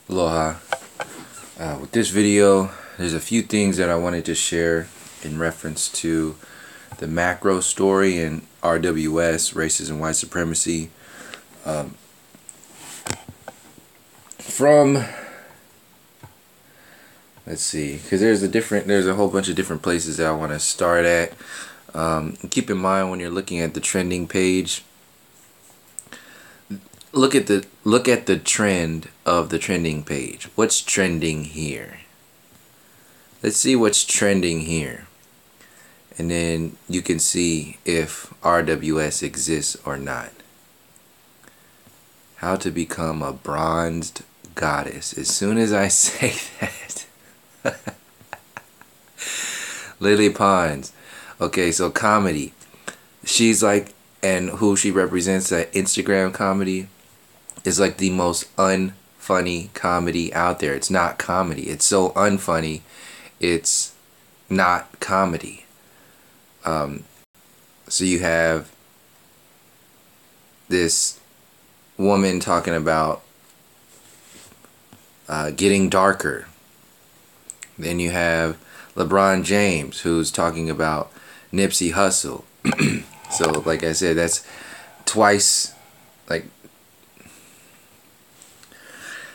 Aloha. With this video, there's a few things that I wanted to share in reference to the macro story in RWS, racism, white supremacy. Let's see, because there's a whole bunch of different places that I want to start at. Keep in mind when you're looking at the trending page, look at the trend of the trending page. What's trending here? Let's see what's trending here, and then you can see if RWS exists or not. How to become a bronzed goddess. As soon as I say that, Lily Pons. Okay, so comedy. She's like, and who she represents, that Instagram comedy is like the most unfunny comedy out there. It's not comedy. It's so unfunny, it's not comedy. So you have this woman talking about getting darker. Then you have LeBron James who's talking about Nipsey Hussle. So like I said, that's twice, like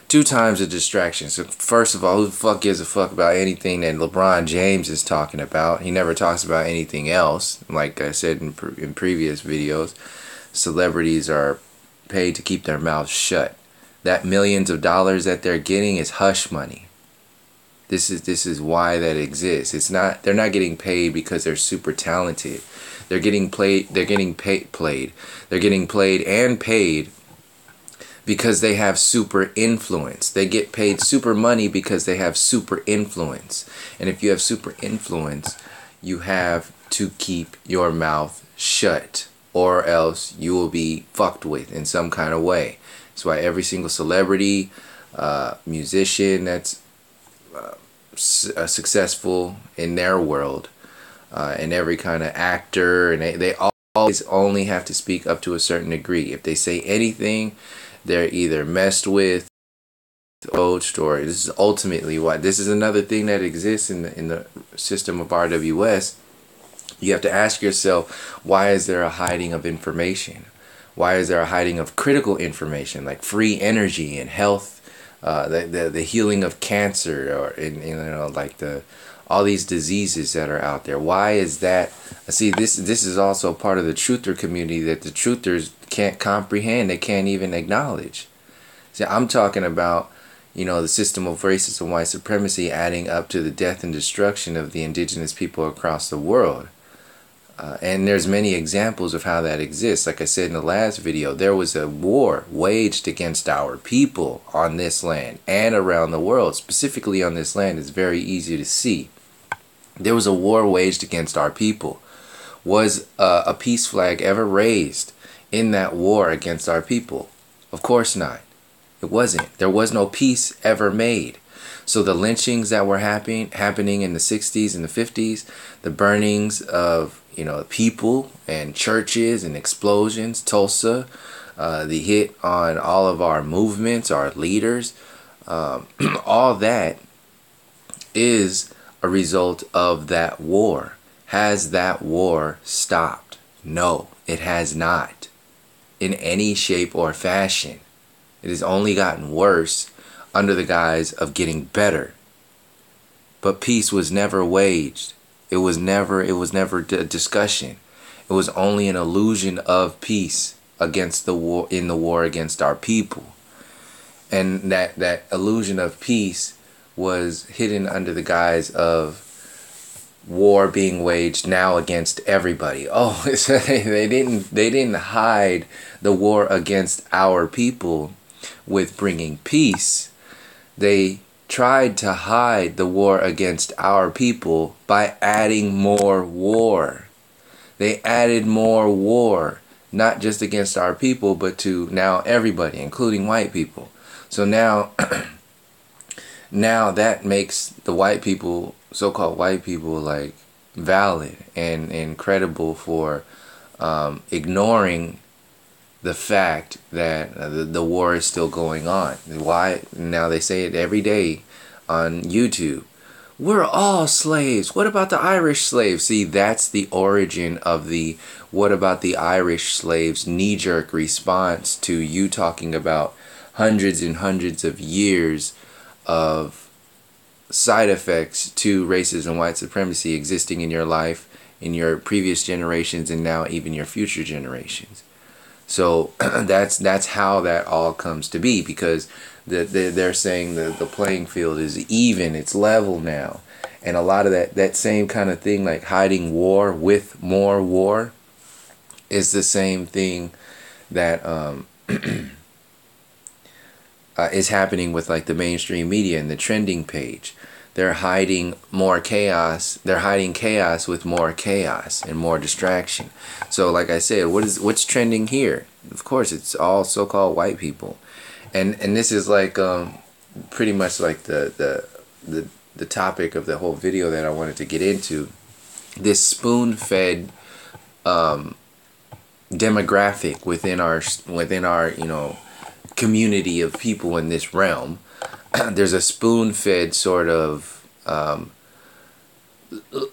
2 times a distraction. So first of all, who the fuck gives a fuck about anything that LeBron James is talking about? He never talks about anything else. Like I said in previous videos, celebrities are paid to keep their mouths shut. That millions of dollars that they're getting is hush money. This is why that exists. It's not, they're not getting paid because they're super talented. They're getting played and paid because they have super influence. They get paid super money because they have super influence. And if you have super influence, you have to keep your mouth shut, or else you will be fucked with in some kind of way. That's why every single celebrity, musician that's successful in their world, and every kind of actor, and they always only have to speak up to a certain degree. If they say anything, they're either messed with, poached, or this is ultimately why. This is another thing that exists in the system of RWS. You have to ask yourself, why is there a hiding of information? Why is there a hiding of critical information like free energy and health, the healing of cancer, or like all these diseases that are out there? Why is that? See, this is also part of the truther community that the truthers can't comprehend. They can't even acknowledge. See, I'm talking about, the system of racism, white supremacy, adding up to the death and destruction of the indigenous people across the world. And there's many examples of how that exists. Like I said in the last video, there was a war waged against our people on this land and around the world. Specifically on this land, it's very easy to see. There was a war waged against our people. Was a peace flag ever raised in that war against our people? Of course not. It wasn't. There was no peace ever made. So the lynchings that were happening in the 60s and the 50s, the burnings of people and churches and explosions, Tulsa, the hit on all of our movements, our leaders, all that is a result of that war. Has that war stopped? No, it has not, in any shape or fashion. It has only gotten worse under the guise of getting better. But peace was never waged. It was never a discussion. It was only an illusion of peace against the war, in the war against our people. And that illusion of peace was hidden under the guise of war being waged now against everybody. Oh, they didn't hide the war against our people with bringing peace. They tried to hide the war against our people by adding more war. They added more war, not just against our people, but to now everybody, including white people. So now that makes the white people, so-called white people, like valid and credible for ignoring the fact that the war is still going on. Why? Now they say it every day on YouTube. We're all slaves. What about the Irish slaves? See, that's the origin of the what about the Irish slaves knee-jerk response to you talking about hundreds and hundreds of years of side effects to racism and white supremacy existing in your life, in your previous generations, and now even your future generations. So that's how that all comes to be, because they're saying the playing field is even, it's level now. And a lot of that same kind of thing, like hiding war with more war, is the same thing that is happening with like the mainstream media and the trending page. They're hiding more chaos. They're hiding chaos with more chaos and more distraction. So like I said, what's trending here? Of course, it's all so-called white people. And this is like pretty much like the topic of the whole video that I wanted to get into. This spoon-fed demographic within our community of people in this realm. There's a spoon-fed sort of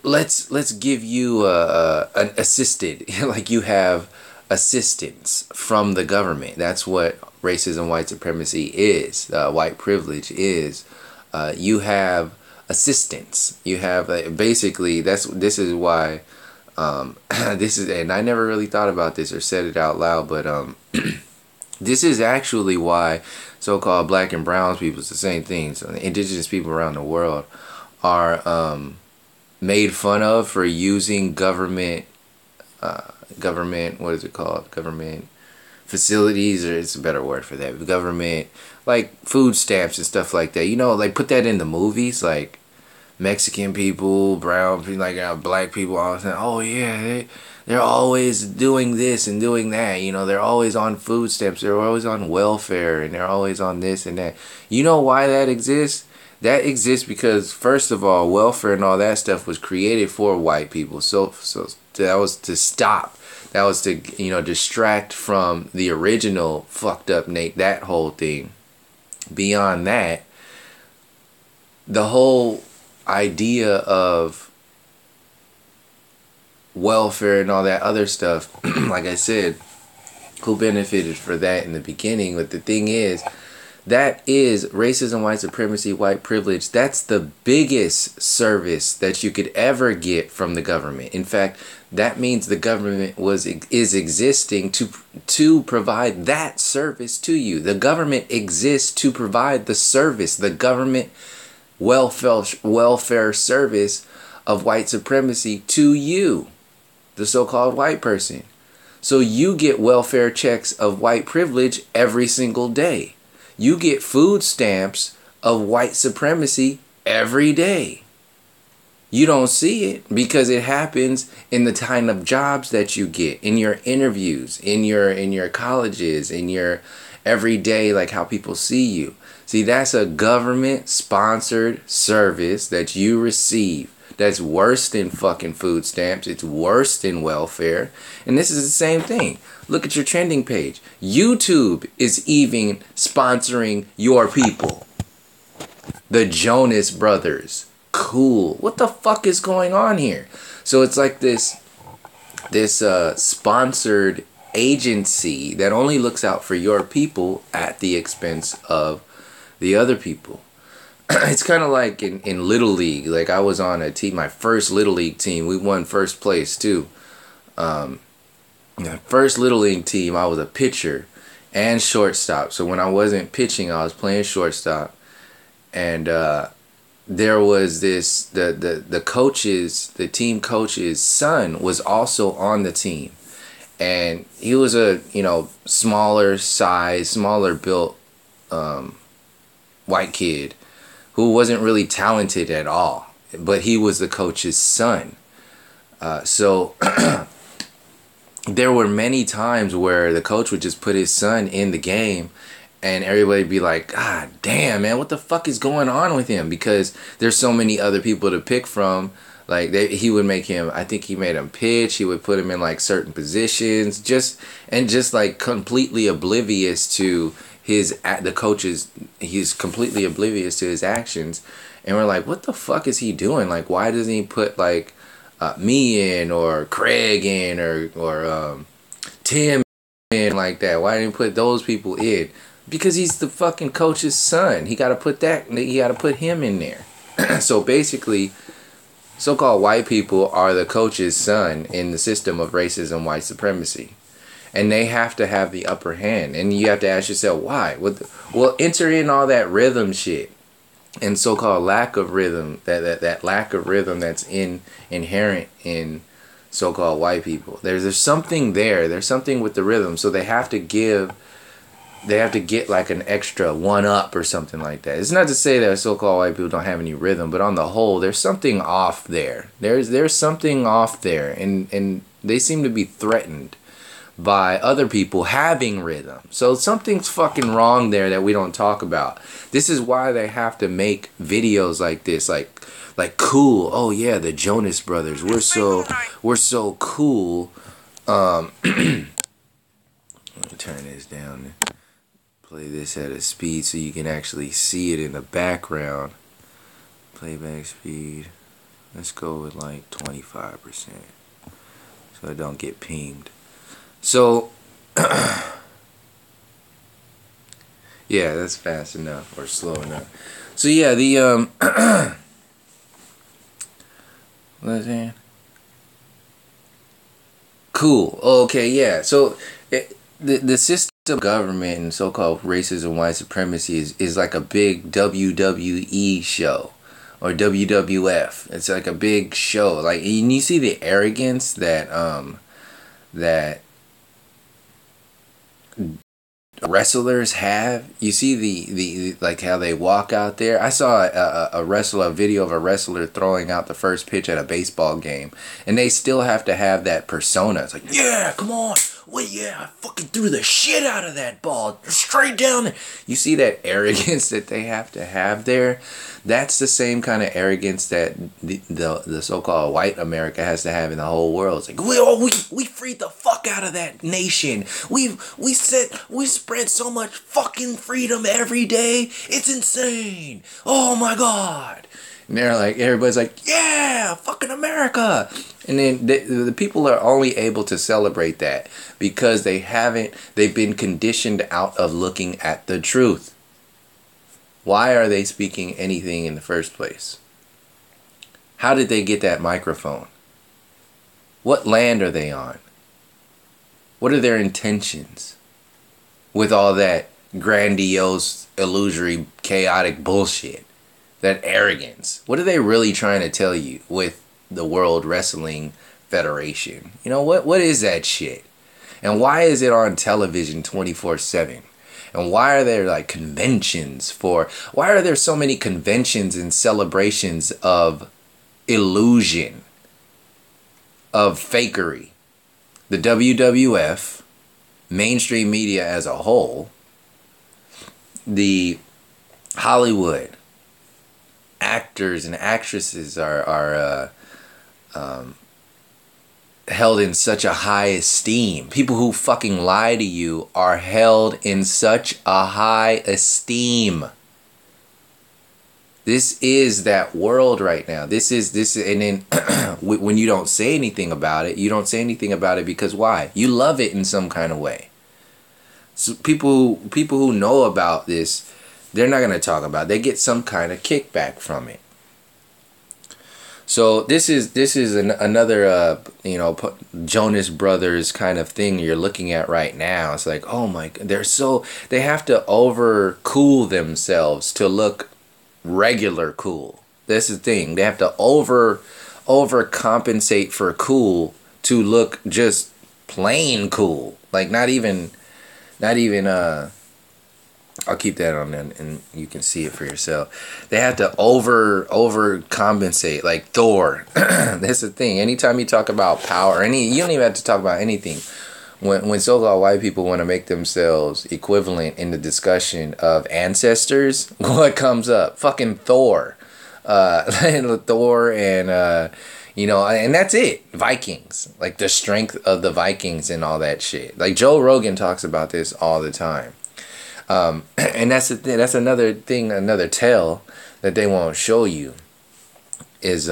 let's give you an assisted, like you have assistance from the government. That's what racism, white supremacy is. White privilege is. You have assistance. You have basically this is why this is, and I never really thought about this or said it out loud, but this is actually why so-called black and brown people, it's the same thing, so indigenous people around the world are made fun of for using government what is it called, government facilities, or it's a better word for that, government, like food stamps and stuff like that, like put that in the movies, like Mexican people, brown people, like black people, all the time. Oh yeah, they're always doing this and doing that. They're always on food stamps. They're always on welfare, and they're always on this and that. You know why that exists? That exists because, first of all, welfare and all that stuff was created for white people. So that was to stop. That was to distract from the original fucked up that whole thing. Beyond that, the whole idea of welfare and all that other stuff, like I said, who benefited for that in the beginning? But the thing is, that is racism, white supremacy, white privilege. That's the biggest service that you could ever get from the government. In fact, that means the government is existing to provide that service to you. The government exists to provide the service, the government welfare service of white supremacy to you, the so-called white person. So you get welfare checks of white privilege every single day. You get food stamps of white supremacy every day. You don't see it because it happens in the kind of jobs that you get, in your interviews, in your colleges, in your everyday, like how people see you. See, that's a government-sponsored service that you receive. That's worse than fucking food stamps. It's worse than welfare. And this is the same thing. Look at your trending page. YouTube is even sponsoring your people. The Jonas Brothers. Cool. What the fuck is going on here? So it's like this sponsored agency that only looks out for your people at the expense of the other people. It's kind of like in Little League. Like I was on a team, my first Little League team. We won first place too. My first Little League team, I was a pitcher and shortstop. So when I wasn't pitching, I was playing shortstop. And there was this, the team coach's son was also on the team. And he was a, smaller size, smaller built white kid who wasn't really talented at all, but he was the coach's son. So there were many times where the coach would just put his son in the game and everybody would be like, God damn, man, what the fuck is going on with him? Because there's so many other people to pick from, Like he would make him. I think he made him pitch. He would put him in like certain positions, just like completely oblivious to the coaches. He's completely oblivious to his actions, and we're like, what the fuck is he doing? Like, why doesn't he put like me in or Craig in or Tim in like that? Why didn't he put those people in? Because he's the fucking coach's son. He got to put him in there. So basically, so-called white people are the coach's son in the system of racism, white supremacy. And they have to have the upper hand. And you have to ask yourself, why? Well, enter in all that rhythm shit. And so-called lack of rhythm, that lack of rhythm that's inherent in so-called white people. There's something there. There's something with the rhythm. So they have to get like an extra one up or something like that. It's not to say that so-called white people don't have any rhythm, but on the whole, there's something off there. There's something off there, and they seem to be threatened by other people having rhythm. So something's fucking wrong there that we don't talk about. This is why they have to make videos like this, like cool. Oh yeah, the Jonas Brothers. We're so cool. Let me turn this down. Play this at a speed so you can actually see it in the background. Playback speed. Let's go with like 25%. So I don't get pinged. So, yeah, that's fast enough or slow enough. So yeah, the what was that? Cool. Okay, yeah. So the system of government and so-called racism, white supremacy is like a big WWE show or WWF. It's like a big show. Like, and you see the arrogance that wrestlers have. You see the like how they walk out there. I saw a video of a wrestler throwing out the first pitch at a baseball game, and they still have to have that persona. It's like, yeah, come on. Well, yeah, I fucking threw the shit out of that ball straight down there. You see that arrogance that they have to have there? That's the same kind of arrogance that the so-called white America has to have in the whole world. It's like, we freed the fuck out of that nation. We spread so much fucking freedom every day. It's insane. Oh my God. And they're like, everybody's like, yeah, fucking America. And then the people are only able to celebrate that because they've been conditioned out of looking at the truth. Why are they speaking anything in the first place? How did they get that microphone? What land are they on? What are their intentions with all that grandiose, illusory, chaotic bullshit? That arrogance. What are they really trying to tell you with the World Wrestling Federation? You know, what is that shit? And why is it on television 24/7? And why are there like conventions why are there so many conventions and celebrations of illusion, of fakery? The WWF, mainstream media as a whole, the Hollywood actors and actresses are held in such a high esteem. People who fucking lie to you are held in such a high esteem. This is that world right now. This is, and then when you don't say anything about it, you don't say anything about it because why? You love it in some kind of way. So people who know about this, they're not going to talk about it. They get some kind of kickback from it. So this is another Jonas Brothers kind of thing you're looking at right now. It's like, oh my God, they have to over cool themselves to look regular cool. That's the thing. They have to overcompensate for cool to look just plain cool. Like not even I'll keep that on there and you can see it for yourself. They have to overcompensate, like Thor. That's the thing. Anytime you talk about power, you don't even have to talk about anything. When so-called white people want to make themselves equivalent in the discussion of ancestors, what comes up? Fucking Thor. Thor and You know, and that's it. Vikings. Like the strength of the Vikings and all that shit. Like Joe Rogan talks about this all the time. And that's another thing, another tale that they won't show you is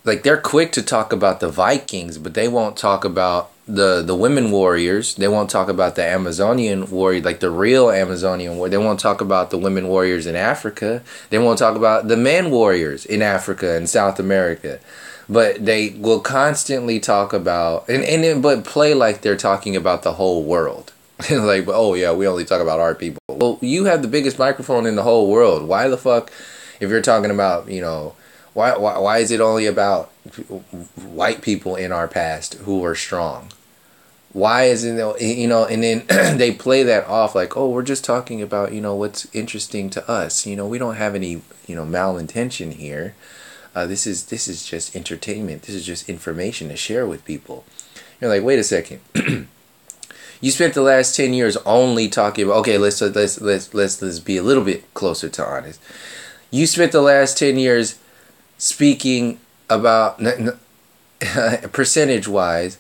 like they're quick to talk about the Vikings, but they won't talk about the women warriors. They won't talk about the Amazonian warrior, like the real Amazonian warrior. They won't talk about the women warriors in Africa. They won't talk about the men warriors in Africa and South America. But they will constantly talk about but play like they're talking about the whole world. Like, oh yeah, we only talk about our people. Well, you have the biggest microphone in the whole world. Why the fuck, if you're talking about, you know, why is it only about white people in our past who were strong? Why isn't it, you know, and then they play that off like, oh, we're just talking about, you know, what's interesting to us. You know, we don't have any, you know, malintention here. This is just entertainment. This is just information to share with people. You're like, wait a second. You spent the last 10 years only talking about, okay, let's be a little bit closer to honest. You spent the last 10 years speaking about, percentage-wise,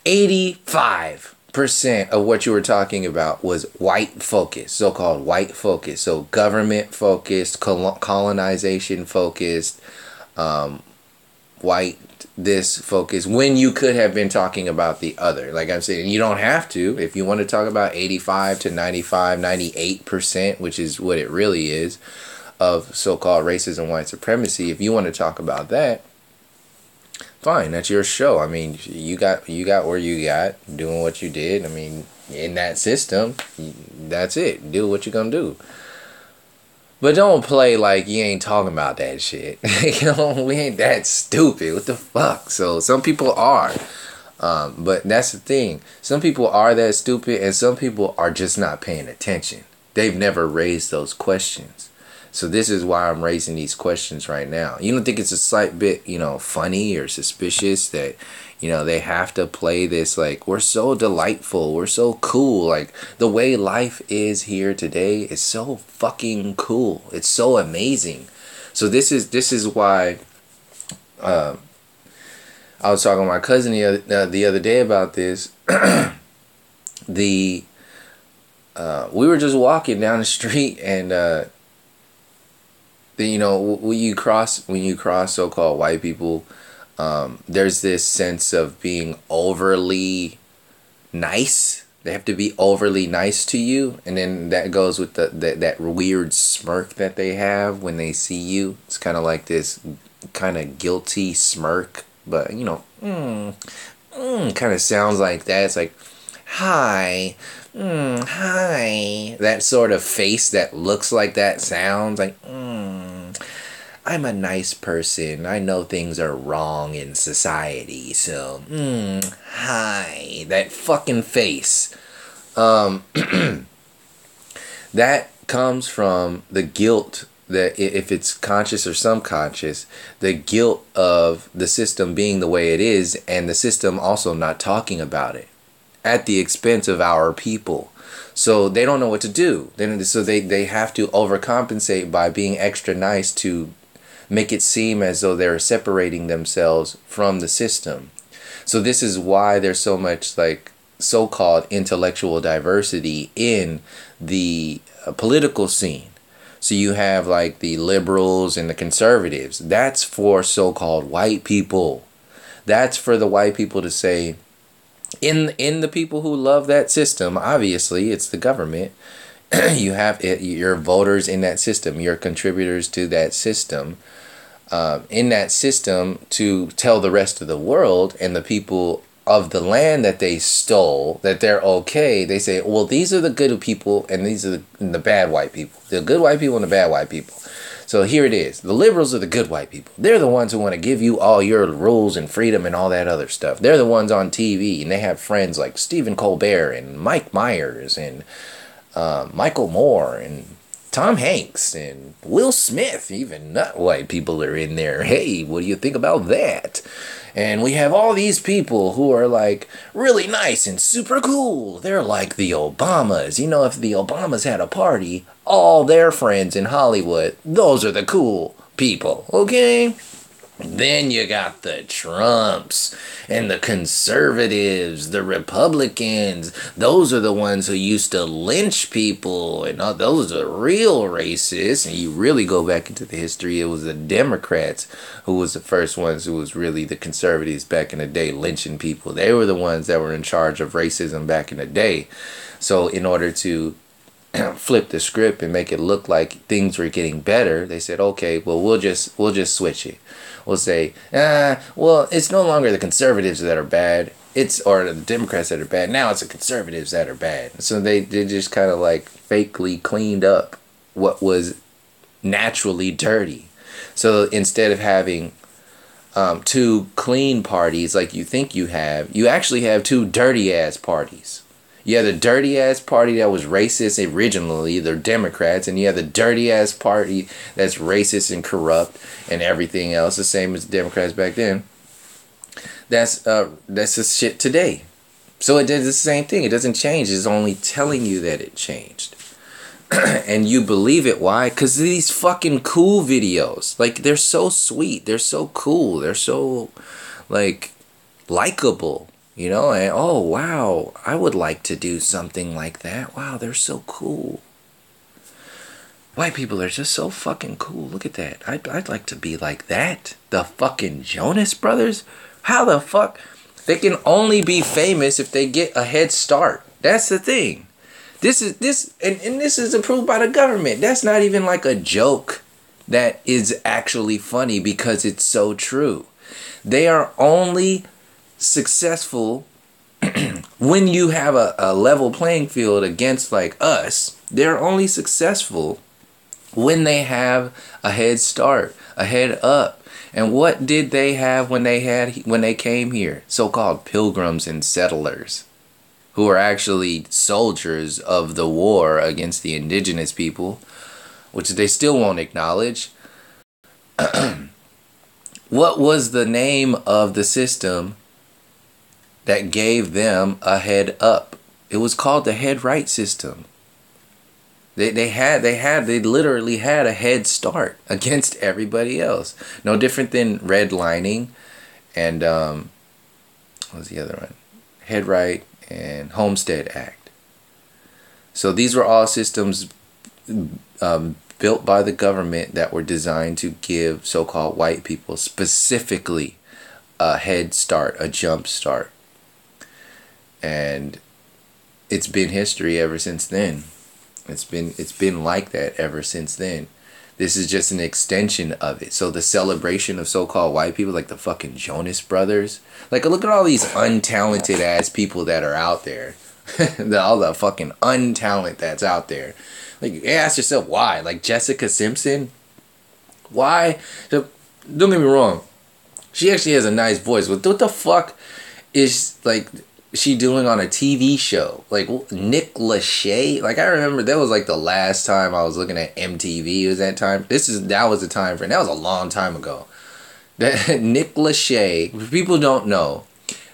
85% of what you were talking about was white focused, so-called white focused. So government focused, colonization focused, white this focus, when you could have been talking about the other. Like I'm saying, you don't have to. If you want to talk about 85 to 95, 98%, which is what it really is, of so-called racism, white supremacy, if you want to talk about that, fine, that's your show. I mean, you got where you got, doing what you did. I mean, in that system, that's it. Do what you're gonna do. But don't play like you ain't talking about that shit. You know, we ain't that stupid. What the fuck? So some people are. But that's the thing. Some people are that stupid, and some people are just not paying attention. They've never raised those questions. So this is why I'm raising these questions right now. You don't think it's a slight bit, you know, funny or suspicious that, you know, they have to play this like, we're so delightful, we're so cool. Like, the way life is here today is so fucking cool. It's so amazing. So this is why I was talking to my cousin the other day about this. We were just walking down the street, and you know, when you cross so-called white people, there's this sense of being overly nice. They have to be overly nice to you, and then that goes with that weird smirk that they have when they see you. It's kind of like this kind of guilty smirk, but you know, kind of sounds like that. It's like, hi. Hi. That sort of face that looks like that sounds like, I'm a nice person. I know things are wrong in society, so, hi. That fucking face. That comes from the guilt that, if it's conscious or subconscious, the guilt of the system being the way it is, and the system also not talking about it at the expense of our people. So they don't know what to do. So they have to overcompensate by being extra nice to make it seem as though they're separating themselves from the system. So this is why there's so much like so-called intellectual diversity in the political scene. So you have like the liberals and the conservatives. That's for so-called white people. That's for the white people to say, in the people who love that system, obviously it's the government. You have your voters in that system, your contributors to that system, in that system, to tell the rest of the world and the people of the land that they stole that they're okay. They say, well, these are the good people and these are the bad white people. The good white people and the bad white people. So here it is. The liberals are the good white people. They're the ones who want to give you all your rules and freedom and all that other stuff. They're the ones on TV, and they have friends like Stephen Colbert and Mike Myers and Michael Moore and Tom Hanks and Will Smith. Even not white people are in there. Hey, what do you think about that? And we have all these people who are like really nice and super cool. They're like the Obamas. You know, if the Obamas had a party, all their friends in Hollywood, those are the cool people, okay? Then you got the Trumps and the conservatives, the Republicans. Those are the ones who used to lynch people, and those are real racists. And you really go back into the history, it was the Democrats who was the first ones who was really the conservatives back in the day, lynching people. They were the ones that were in charge of racism back in the day. So in order to flip the script and make it look like things were getting better, they said, okay, well, we'll just switch it. We'll say, well, it's no longer the conservatives that are bad, or the Democrats that are bad. Now it's the conservatives that are bad. So they just kind of like fakely cleaned up what was naturally dirty. So instead of having two clean parties like you think you have, you actually have two dirty ass parties. You have the dirty ass party that was racist originally, they're Democrats, and you have the dirty ass party that's racist and corrupt and everything else, the same as the Democrats back then. That's the shit today. So it does the same thing. It doesn't change. It's only telling you that it changed. And you believe it. Why? Because these fucking cool videos. Like, they're so sweet. They're so cool. They're so, like, likable. You know, and oh wow, I would like to do something like that. Wow, they're so cool. White people are just so fucking cool. Look at that. I'd like to be like that. The fucking Jonas Brothers? How the fuck? They can only be famous if they get a head start. That's the thing. This is approved by the government. That's not even like a joke that is actually funny because it's so true. They are only successful when you have a level playing field against like us. They're only successful when they have a head start, a head up. And what did they have when they came here? So-called pilgrims and settlers, who are actually soldiers of the war against the indigenous people, which they still won't acknowledge. What was the name of the system that gave them a head up? It was called the head right system. They literally had a head start against everybody else. No different than redlining and what was the other one? Head right and Homestead Act. So these were all systems built by the government that were designed to give so-called white people specifically a head start, a jump start. And it's been history ever since then. It's been like that ever since then. This is just an extension of it. So the celebration of so-called white people, like the fucking Jonas Brothers, like look at all these untalented ass people that are out there. All the fucking untalent that's out there. Like, you ask yourself why. Like Jessica Simpson, why? So, don't get me wrong, she actually has a nice voice. But what the fuck is like she doing on a TV show? Like Nick Lachey? Like, I remember that was like the last time I was looking at MTV. It was that time. That was the time frame. That was a long time ago. That Nick Lachey, if people don't know,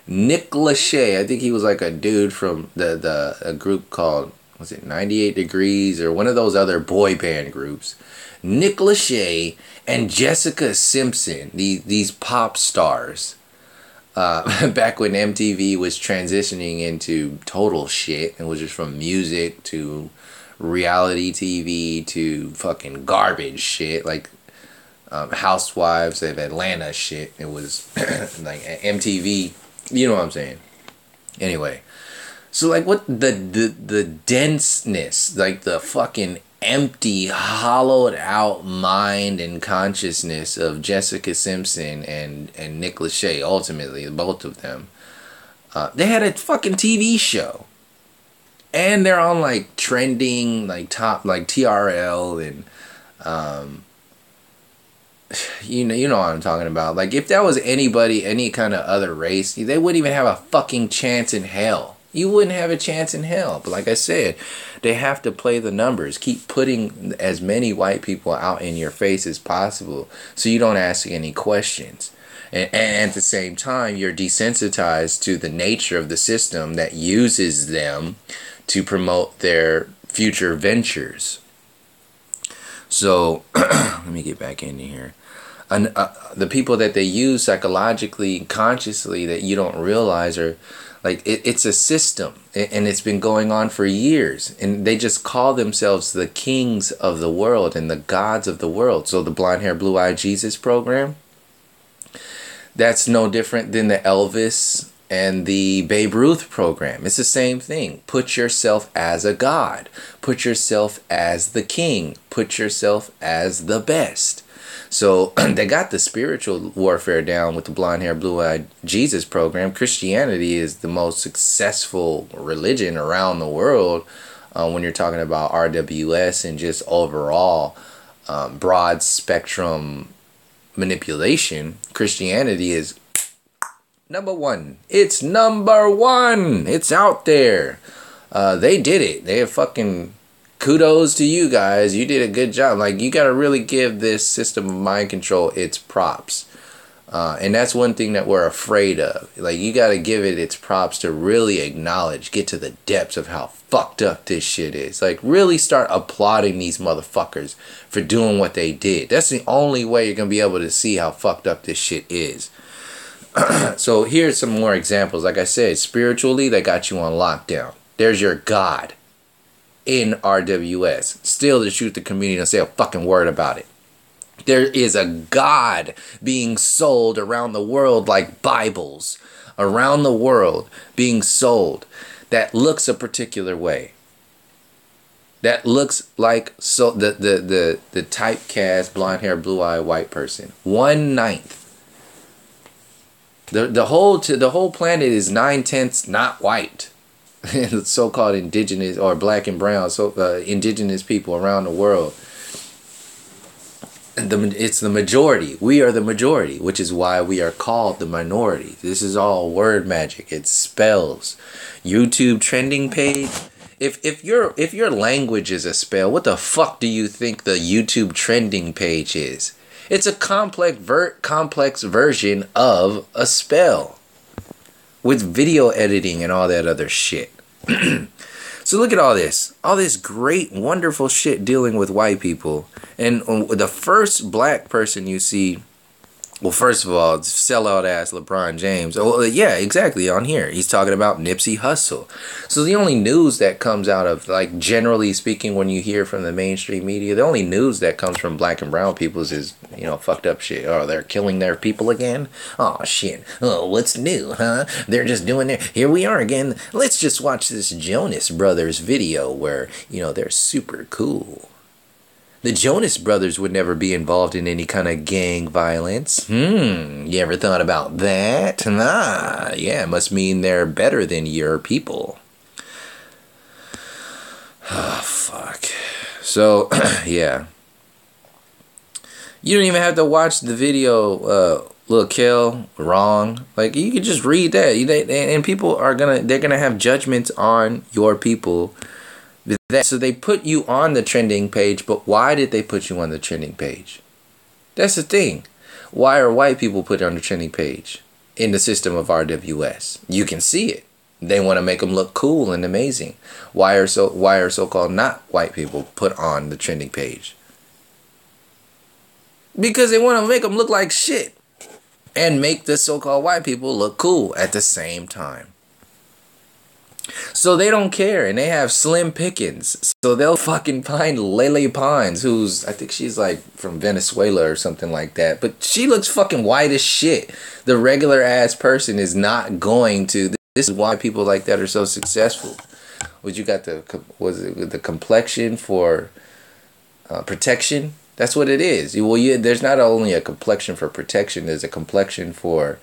Nick Lachey, I think he was like a dude from a group called, was it 98 Degrees or one of those other boy band groups. Nick Lachey and Jessica Simpson, these pop stars, back when MTV was transitioning into total shit and was just from music to reality TV to fucking garbage shit like Housewives of Atlanta shit. It was like MTV, you know what I'm saying? Anyway, so like what the denseness, like the fucking empty, hollowed out mind and consciousness of Jessica Simpson and Nick Lachey, ultimately, both of them. They had a fucking TV show. And they're on like trending, like top, like TRL and you know what I'm talking about. Like if that was anybody, any kind of other race, they wouldn't even have a fucking chance in hell. You wouldn't have a chance in hell. But like I said, they have to play the numbers. Keep putting as many white people out in your face as possible so you don't ask any questions. And at the same time, you're desensitized to the nature of the system that uses them to promote their future ventures. So let me get back into here. And the people that they use psychologically, consciously, that you don't realize are like it's a system, and it's been going on for years, and they just call themselves the kings of the world and the gods of the world. So the blonde hair, blue eyed Jesus program, that's no different than the Elvis and the Babe Ruth program. It's the same thing. Put yourself as a god. Put yourself as the king. Put yourself as the best. So they got the spiritual warfare down with the blonde hair, blue eyed Jesus program. Christianity is the most successful religion around the world when you're talking about RWS and just overall broad spectrum manipulation. Christianity is number one. It's number one. It's out there. They did it. They have fucking kudos to you guys. You did a good job. Like, you got to really give this system of mind control its props. And that's one thing that we're afraid of. Like, you got to give it its props to really acknowledge, get to the depths of how fucked up this shit is. Like, really start applauding these motherfuckers for doing what they did. That's the only way you're going to be able to see how fucked up this shit is. So here's some more examples. Like I said, spiritually, they got you on lockdown. There's your God in RWS. Still to shoot the community and say a fucking word about it. There is a God being sold around the world like Bibles. Around the world being sold that looks a particular way. That looks like so the typecast blonde hair, blue eye white person. 1/9. The whole planet is 9/10 not white. So-called indigenous or black and brown, indigenous people around the world. It's the majority. We are the majority, which is why we are called the minority. This is all word magic. It's spells. YouTube trending page. If your language is a spell, what the fuck do you think the YouTube trending page is? It's a complex version of a spell with video editing and all that other shit. So look at all this great, wonderful shit dealing with white people. And the first black person you see, well, first of all, sellout ass LeBron James. Oh, yeah, exactly, on here. He's talking about Nipsey Hussle. So the only news that comes out of, like, generally speaking, when you hear from the mainstream media, the only news that comes from black and brown peoples is, you know, fucked up shit. Oh, they're killing their people again? Oh, shit. Oh, what's new, huh? They're just doing their... Here we are again. Let's just watch this Jonas Brothers video where, you know, they're super cool. The Jonas Brothers would never be involved in any kind of gang violence. You ever thought about that? Nah, yeah, must mean they're better than your people. Oh, fuck. So, yeah. You don't even have to watch the video, Lil' Kel, wrong. Like, you can just read that. And people are they're gonna have judgments on your people. So they put you on the trending page, but why did they put you on the trending page? That's the thing. Why are white people put on the trending page in the system of RWS? You can see it. They want to make them look cool and amazing. Why are so-called not white people put on the trending page? Because they want to make them look like shit and make the so-called white people look cool at the same time. So they don't care, and they have slim pickings. So they'll fucking find Lele Pons, who's, I think she's like from Venezuela or something like that. But she looks fucking white as shit. The regular ass person is not going to. This is why people like that are so successful. What you got the complexion for protection? That's what it is. Well, there's not only a complexion for protection. There's a complexion for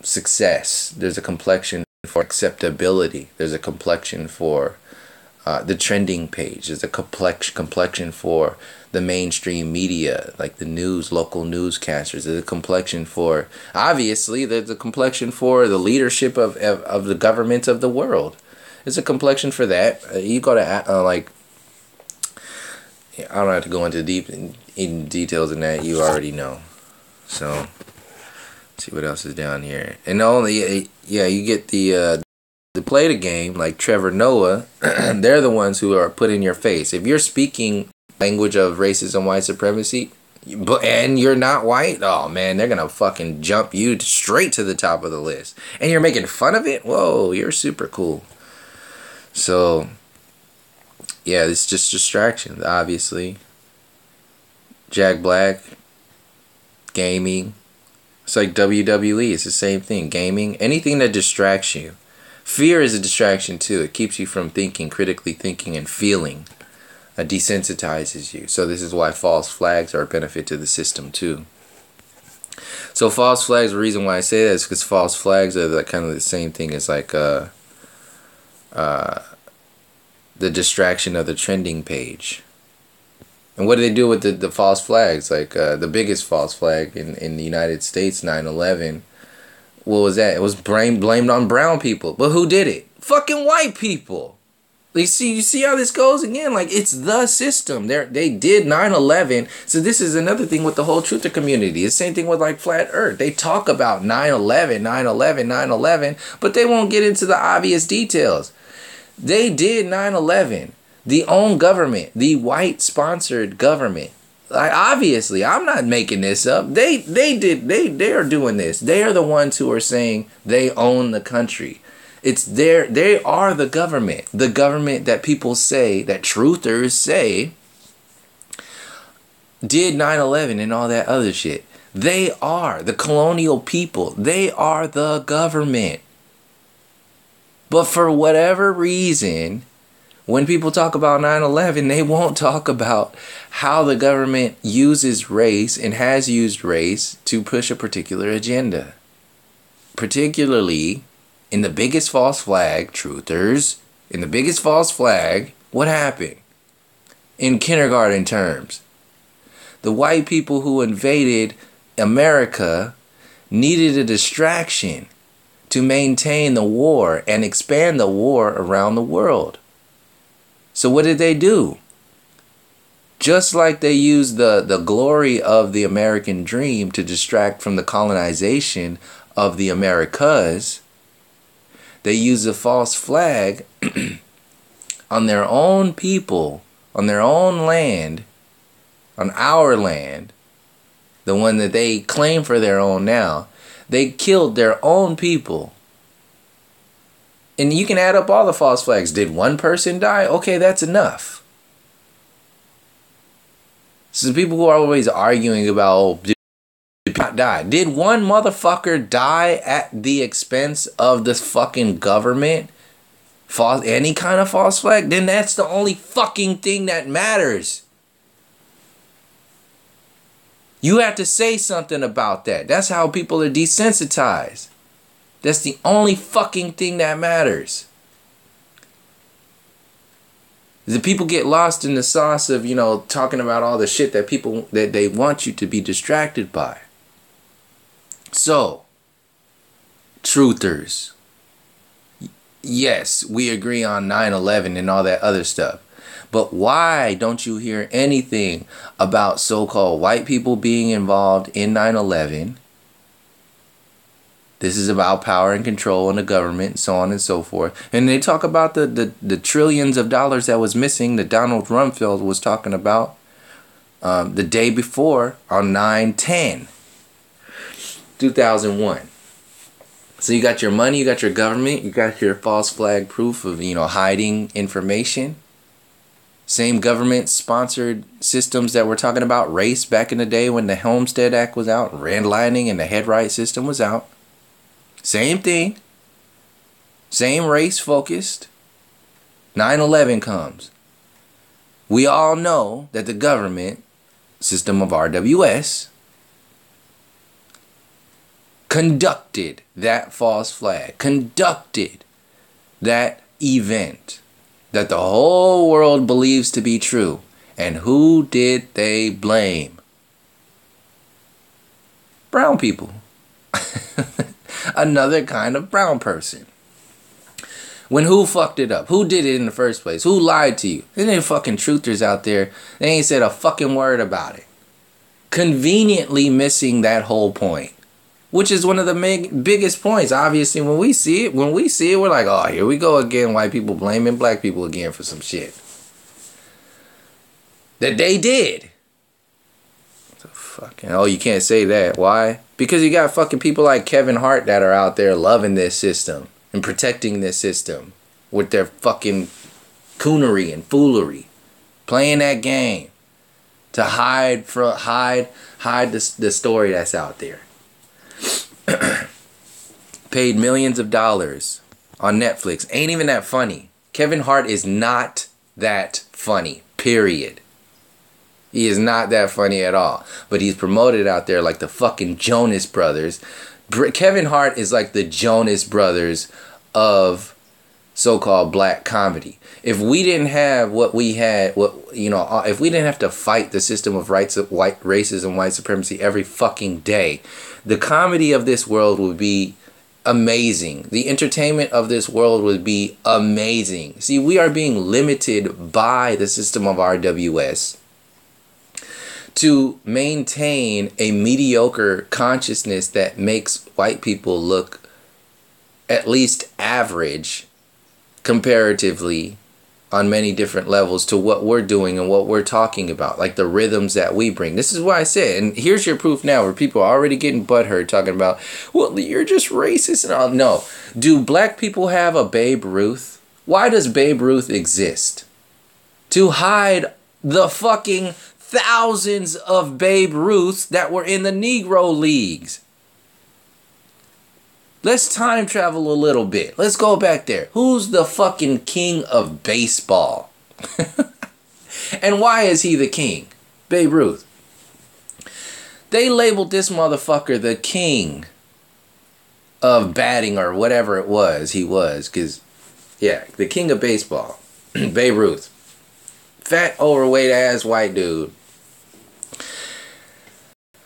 success. There's a complexion for acceptability. There's a complexion for the trending page. There's a complexion for the mainstream media, like the news, local newscasters. There's a complexion for, obviously, there's a complexion for the leadership of the government of the world. There's a complexion for that. You go to, like, I don't have to go into deep in details in that. You already know. So, see what else is down here. And only, yeah, you get the play the game, like Trevor Noah. They're the ones who are put in your face. If you're speaking language of racism, white supremacy, and you're not white, oh man, they're gonna fucking jump you straight to the top of the list. And you're making fun of it? Whoa, you're super cool. So, yeah, it's just distraction, obviously. Jack Black, gaming. It's like WWE, it's the same thing. Gaming, anything that distracts you. Fear is a distraction too. It keeps you from thinking, critically thinking and feeling. It desensitizes you. So this is why false flags are a benefit to the system too. So false flags, the reason why I say that is because false flags are kind of the same thing as like the distraction of the trending page. And what do they do with the false flags? Like the biggest false flag in the United States, 9/11. What was that? It was blamed on brown people. But who did it? Fucking white people. You see how this goes again? Like, it's the system. They did 9/11. So this is another thing with the whole truther community. It's the same thing with like Flat Earth. They talk about 9/11, 9/11, 9/11, but they won't get into the obvious details. They did 9/11. The own government, the white sponsored government. Like, obviously, I'm not making this up. They are doing this. They are the ones who are saying they own the country. They are the government that people say, that truthers say, did 9/11 and all that other shit. They are the colonial people. They are the government. But for whatever reason, when people talk about 9/11, they won't talk about how the government uses race and has used race to push a particular agenda. Particularly in the biggest false flag, truthers, in the biggest false flag, what happened? In kindergarten terms, the white people who invaded America needed a distraction to maintain the war and expand the war around the world. So what did they do? Just like they used the glory of the American dream to distract from the colonization of the Americas, they used a false flag on their own people, on their own land, on our land, the one that they claim for their own now. They killed their own people. And you can add up all the false flags. Did one person die? Okay, that's enough. So the people who are always arguing about, oh, did not die. Did one motherfucker die at the expense of this fucking government? Any kind of false flag? Then that's the only fucking thing that matters. You have to say something about that. That's how people are desensitized. That's the only fucking thing that matters. The people get lost in the sauce of, talking about all the shit that they want you to be distracted by. So, truthers, yes, we agree on 9/11 and all that other stuff. But why don't you hear anything about so-called white people being involved in 9/11? This is about power and control in the government, and so on and so forth. And they talk about the trillions of dollars that was missing that Donald Rumsfeld was talking about the day before on 9/10/2001. So you got your money, you got your government, you got your false flag proof of, hiding information. Same government-sponsored systems that we're talking about, race back in the day when the Homestead Act was out, redlining and the headright system was out. Same thing. Same race-focused. 9/11 comes. We all know that the government system of RWS conducted that false flag, conducted that event that the whole world believes to be true. And who did they blame? Brown people. Another kind of brown person. When who fucked it up? Who did it in the first place? Who lied to you? There ain't fucking truthers out there. They ain't said a fucking word about it. Conveniently missing that whole point. Which is one of the biggest points. Obviously, when we see it, we're like, oh, here we go again. White people blaming black people again for some shit. that they did. So fucking, oh, you can't say that. Why? Because you got fucking people like Kevin Hart that are out there loving this system and protecting this system with their fucking coonery and foolery, playing that game to hide the story that's out there. Paid millions of dollars on Netflix. Ain't even that funny. Kevin Hart is not that funny. Period. He is not that funny at all. But he's promoted out there like the fucking Jonas Brothers. Kevin Hart is like the Jonas Brothers of so-called black comedy. If we didn't have what we had, if we didn't have to fight the system of white racism, white supremacy every fucking day, the comedy of this world would be amazing. The entertainment of this world would be amazing. See, we are being limited by the system of RWS to maintain a mediocre consciousness that makes white people look at least average comparatively on many different levels to what we're doing and what we're talking about, like the rhythms that we bring. This is why I said, and here's your proof now, where people are already getting butthurt talking about, well, you're just racist and all. No. Do black people have a Babe Ruth? Why does Babe Ruth exist? To hide the fucking thousands of Babe Ruths that were in the Negro Leagues. Let's time travel a little bit. Let's go back there. Who's the fucking king of baseball? And why is he the king? Babe Ruth. They labeled this motherfucker the king of batting or whatever it was he was. Because, yeah, the king of baseball. Babe Ruth. Fat, overweight ass white dude.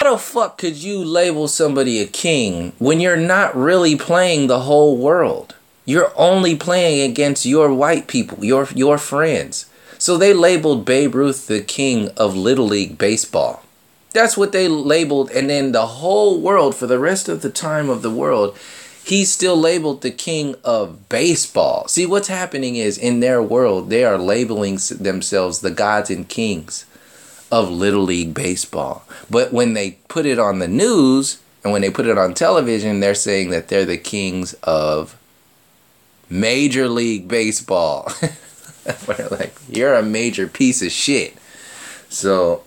How the fuck could you label somebody a king when you're not really playing the whole world? You're only playing against your white people, your friends. So they labeled Babe Ruth the king of Little League baseball. That's what they labeled, and then the whole world, for the rest of the time of the world, he's still labeled the king of baseball. See, what's happening is, in their world, they are labeling themselves the gods and kings of Little League baseball. But when they put it on the news and when they put it on television, they're saying that they're the kings of Major League Baseball. We're like, you're a major piece of shit. So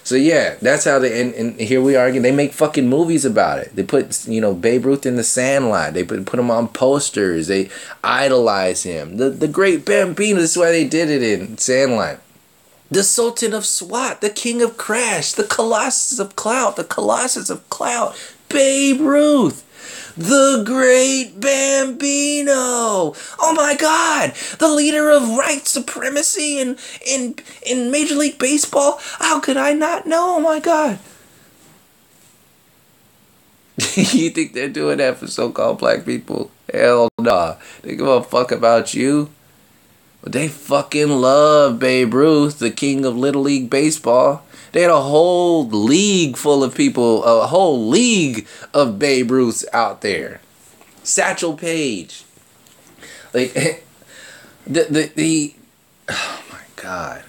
yeah, that's how they, and here we are again. They make fucking movies about it. They put, Babe Ruth in the Sandlot. They put him on posters. They idolize him. The Great Bambino. This is why they did it in Sandlot. The Sultan of Swat, the King of Crash, the Colossus of Clout, Babe Ruth, the Great Bambino. Oh my God, the leader of white supremacy in Major League Baseball. How could I not know? Oh my God. You think they're doing that for so-called black people? Hell nah. They give a fuck about you. But they fucking love Babe Ruth, the king of Little League Baseball. They had a whole league full of people, a whole league of Babe Ruths out there. Satchel Paige. Like, oh my God.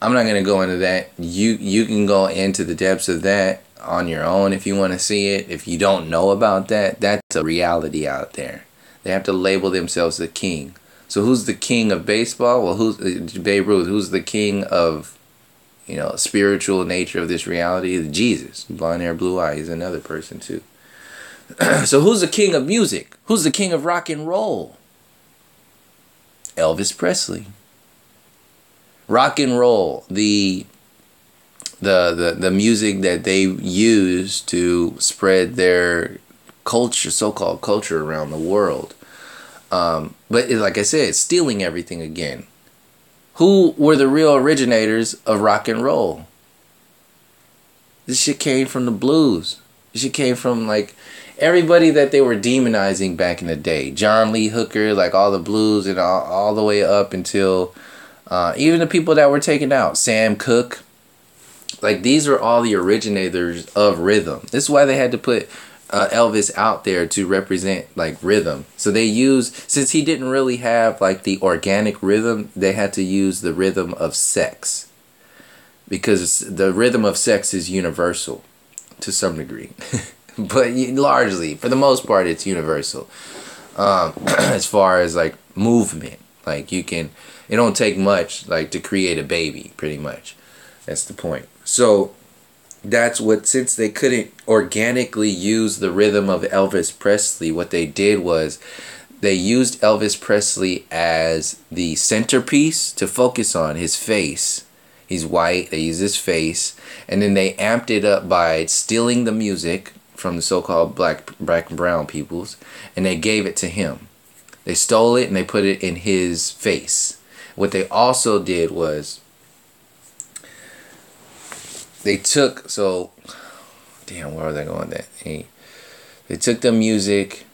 I'm not going to go into that. You can go into the depths of that on your own if you want to see it. If you don't know about that, that's a reality out there. They have to label themselves the king. So who's the king of baseball? Well, who's Babe Ruth? Who's the king of, spiritual nature of this reality? Jesus. Blonde hair, blue eye. He's another person too. So who's the king of music? Who's the king of rock and roll? Elvis Presley. Rock and roll, the music that they use to spread their culture, so-called culture, around the world. But like I said, stealing everything again. Who were the real originators of rock and roll? This shit came from the blues. This shit came from like everybody that they were demonizing back in the day. John Lee Hooker, like all the blues, and all the way up until even the people that were taken out. Sam Cooke. Like, these are all the originators of rhythm. This is why they had to put Elvis out there to represent like rhythm. So they used, since he didn't really have like the organic rhythm, they had to use the rhythm of sex, because the rhythm of sex is universal to some degree. But largely, for the most part, it's universal. As far as like movement, like it don't take much like to create a baby, pretty much. That's the point. So that's what, since they couldn't organically use the rhythm of Elvis Presley, what they did was they used Elvis Presley as the centerpiece to focus on his face. He's white, they use his face, and then they amped it up by stealing the music from the so-called black and brown peoples, and they gave it to him. They stole it and they put it in his face. What they also did was they took, damn, where was I going that? They took the music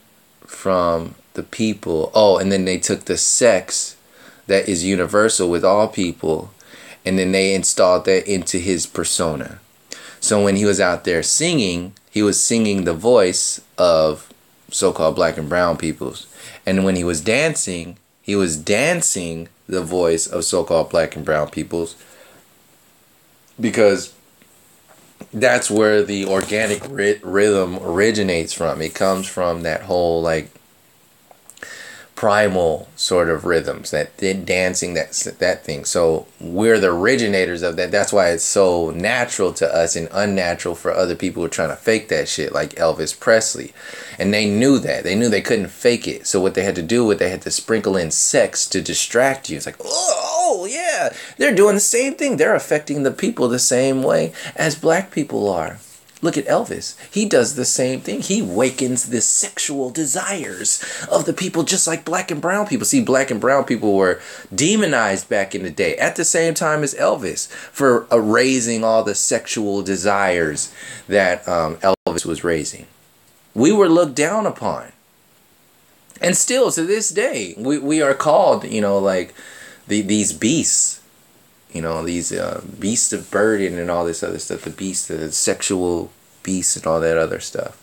from the people. Oh, and then they took the sex that is universal with all people, and then they installed that into his persona. So when he was out there singing, he was singing the voice of so-called black and brown peoples. And when he was dancing the voice of so-called black and brown peoples, because that's where the organic rhythm originates from. It comes from that whole like primal sort of rhythms, that dancing, that thing. So we're the originators of that. That's why it's so natural to us and unnatural for other people who are trying to fake that shit, like Elvis Presley. And they knew that. They knew they couldn't fake it. So what they had to do, they had to sprinkle in sex to distract you. It's like, oh yeah, they're doing the same thing. They're affecting the people the same way as black people are. Look at Elvis. He does the same thing. He wakens the sexual desires of the people just like black and brown people. See, black and brown people were demonized back in the day at the same time as Elvis for raising all the sexual desires that Elvis was raising. We were looked down upon. And still to this day, we are called, like these beasts. These beasts of burden and all this other stuff. The beasts, the sexual beasts and all that other stuff.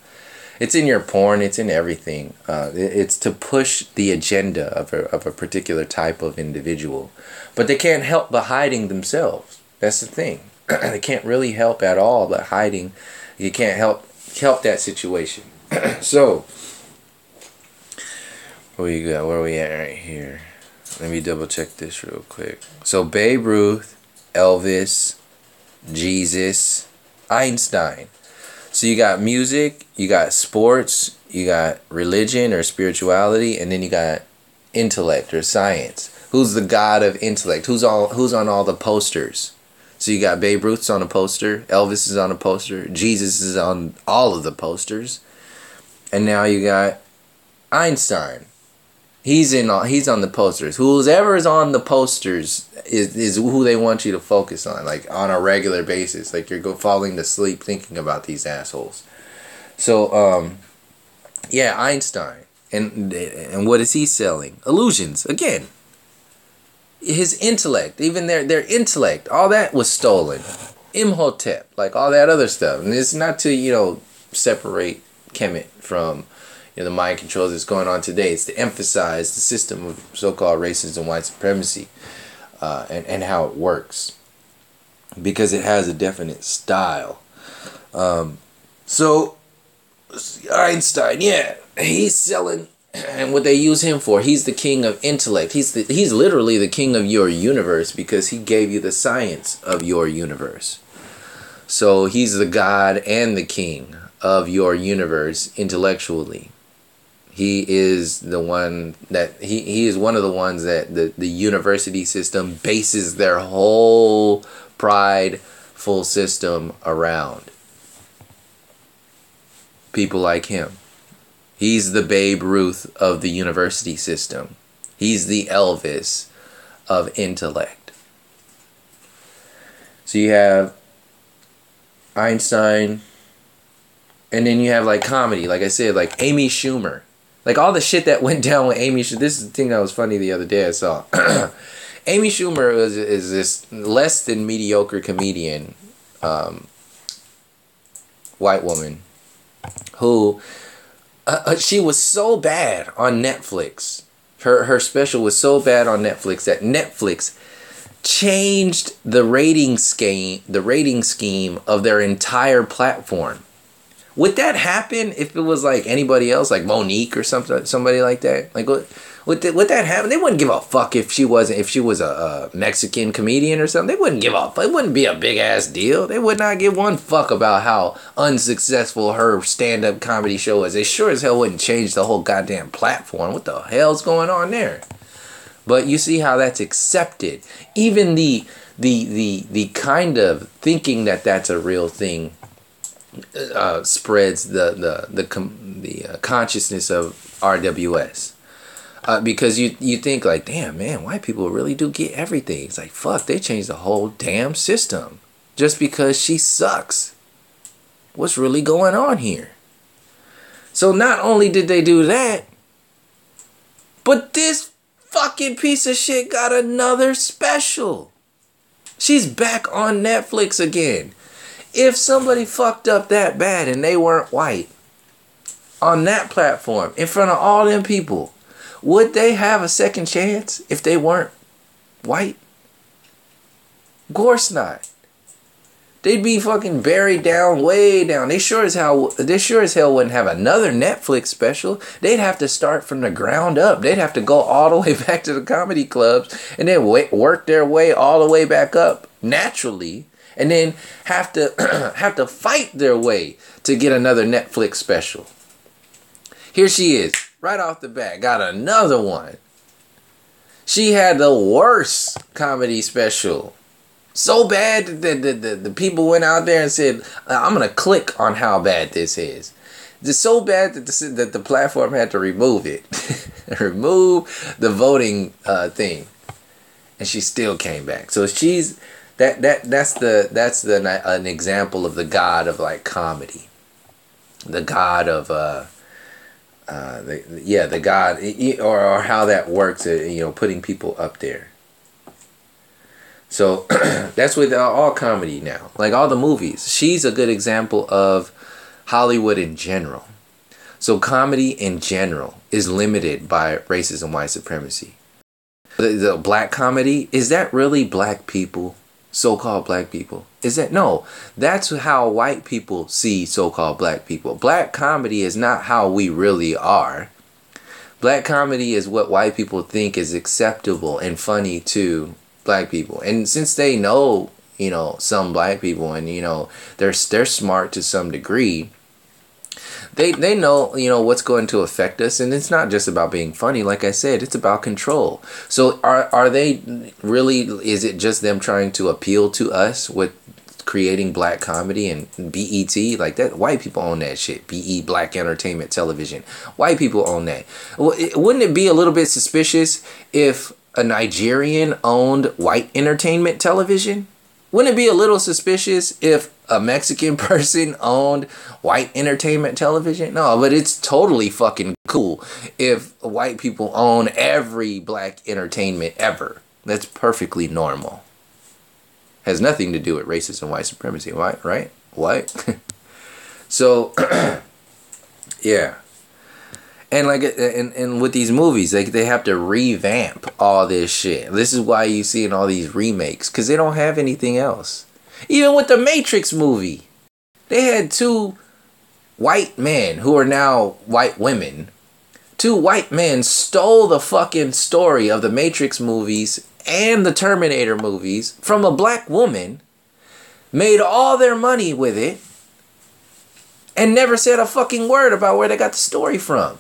It's in your porn. It's in everything. It's to push the agenda of a particular type of individual. But they can't help but hiding themselves. That's the thing. They can't really help at all but hiding. You can't help that situation. So, where are we at right here? Let me double check this real quick. So Babe Ruth, Elvis, Jesus, Einstein. So you got music, you got sports, you got religion or spirituality, and then you got intellect or science. Who's the god of intellect? Who's on all the posters? So you got Babe Ruth's on a poster, Elvis is on a poster, Jesus is on all of the posters, and now you got Einstein. He's on the posters. Whoever is on the posters is who they want you to focus on, like on a regular basis. Like you're falling to sleep thinking about these assholes. So yeah, Einstein. And what is he selling? Illusions. Again. His intellect, even their intellect, all that was stolen. Imhotep, like all that other stuff. And it's not to, separate Kemet from the mind controls that's going on today. It's to emphasize the system of so-called racism, white supremacy, and how it works, because it has a definite style. So Einstein, yeah, he's selling, and what they use him for, he's the king of intellect. He's literally the king of your universe, because he gave you the science of your universe. So he's the god and the king of your universe intellectually. He is the one that he is one of the ones that the university system bases their whole prideful system around. People like him. He's the Babe Ruth of the university system. He's the Elvis of intellect. So you have Einstein, and then you have like comedy, like I said, like Amy Schumer. Like all the shit that went down with Amy Schumer. This is the thing that was funny the other day I saw. Amy Schumer is this less than mediocre comedian, white woman. who she was so bad on Netflix. Her special was so bad on Netflix that Netflix changed the rating scheme of their entire platform. Would that happen if it was like anybody else, like Monique or somebody like that? Like, would that happen? They wouldn't give a fuck if she was a Mexican comedian or something. They wouldn't give a fuck. It wouldn't be a big ass deal. They would not give one fuck about how unsuccessful her stand-up comedy show is. They sure as hell wouldn't change the whole goddamn platform. What the hell's going on there? But you see how that's accepted. Even the kind of thinking that that's a real thing spreads the consciousness of RWS. Because you think like, damn man, white people really do get everything. It's like, fuck, they changed the whole damn system just because she sucks. What's really going on here? So not only did they do that, but this fucking piece of shit got another special. She's back on Netflix again. If somebody fucked up that bad and they weren't white on that platform in front of all them people, would they have a second chance if they weren't white? Of course not. They'd be fucking buried down, way down. They sure as hell wouldn't have another Netflix special. They'd have to start from the ground up. They'd have to go all the way back to the comedy clubs and then work their way all the way back up naturally, and then have to fight their way to get another Netflix special. Here she is, right off the bat, got another one. She had the worst comedy special. So bad that the people went out there and said, I'm going to click on how bad this is. It's so bad that the platform had to remove it. Remove the voting thing. And she still came back. So she's that's an example of the god of like comedy. The god of the god, or how that works, putting people up there. So that's with all comedy now, like all the movies. She's a good example of Hollywood in general. So comedy in general is limited by racism and white supremacy. The black comedy, is that really black people? So-called black people? Is that? No, that's how white people see so-called black people. Black comedy is not how we really are. Black comedy is what white people think is acceptable and funny to black people. And since they know, some black people, and they're smart to some degree, they know, what's going to affect us. And it's not just about being funny. Like I said, it's about control. So are they really, is it just them trying to appeal to us with creating black comedy and BET? Like that, white people own that shit. Black Entertainment Television. White people own that. Well, wouldn't it be a little bit suspicious if a Nigerian owned white entertainment television? Wouldn't it be a little suspicious if a Mexican person owned white entertainment television? No, but it's totally fucking cool if white people own every black entertainment ever. That's perfectly normal. Has nothing to do with racism and white supremacy, right? What? So, yeah. And like, and with these movies, like they have to revamp all this shit. This is why you see in all these remakes, because they don't have anything else. Even with the Matrix movie, they had two white men who are now white women. Two white men stole the fucking story of the Matrix movies and the Terminator movies from a black woman, made all their money with it, and never said a fucking word about where they got the story from.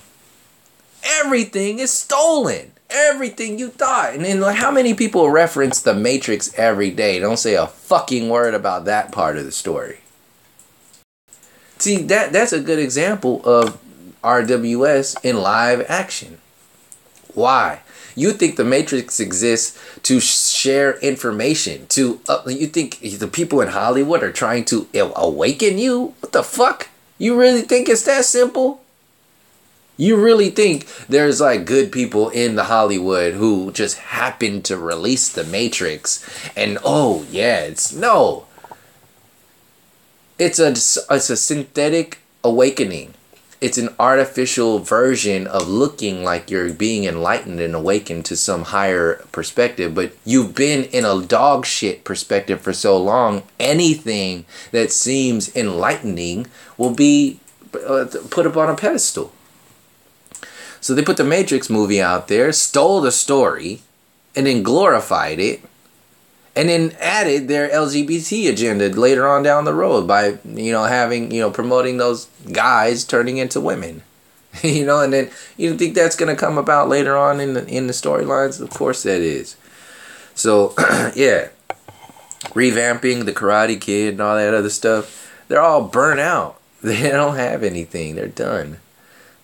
Everything is stolen. Everything you thought. And then like, how many people reference the Matrix every day? Don't say a fucking word about that part of the story. See, that's a good example of RWS in live action. Why? You think the Matrix exists to share information, you think the people in Hollywood are trying to awaken you? What the fuck? You really think it's that simple? You really think there's like good people in the Hollywood who just happen to release the Matrix and it's a synthetic awakening. It's an artificial version of looking like you're being enlightened and awakened to some higher perspective, but you've been in a dog shit perspective for so long, anything that seems enlightening will be put up on a pedestal. So they put the Matrix movie out there, stole the story, and then glorified it, and then added their LGBT agenda later on down the road by, having, promoting those guys turning into women. And then you think that's going to come about later on in the storylines? Of course that is. So, yeah. Revamping the Karate Kid and all that other stuff. They're all burnt out. They don't have anything. They're done.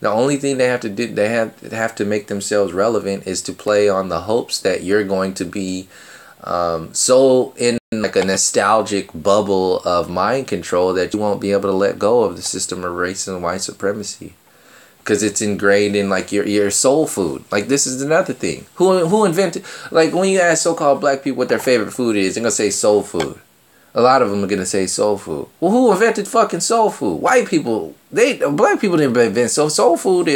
The only thing they have to do, they have to make themselves relevant, is to play on the hopes that you're going to be so in like a nostalgic bubble of mind control that you won't be able to let go of the system of race and white supremacy, because it's ingrained in like your soul food. Like, this is another thing. Who invented, like, when you ask so-called black people what their favorite food is, they're gonna say soul food. A lot of them are gonna say soul food. Well, who invented fucking soul food? White people. Black people didn't invent soul food.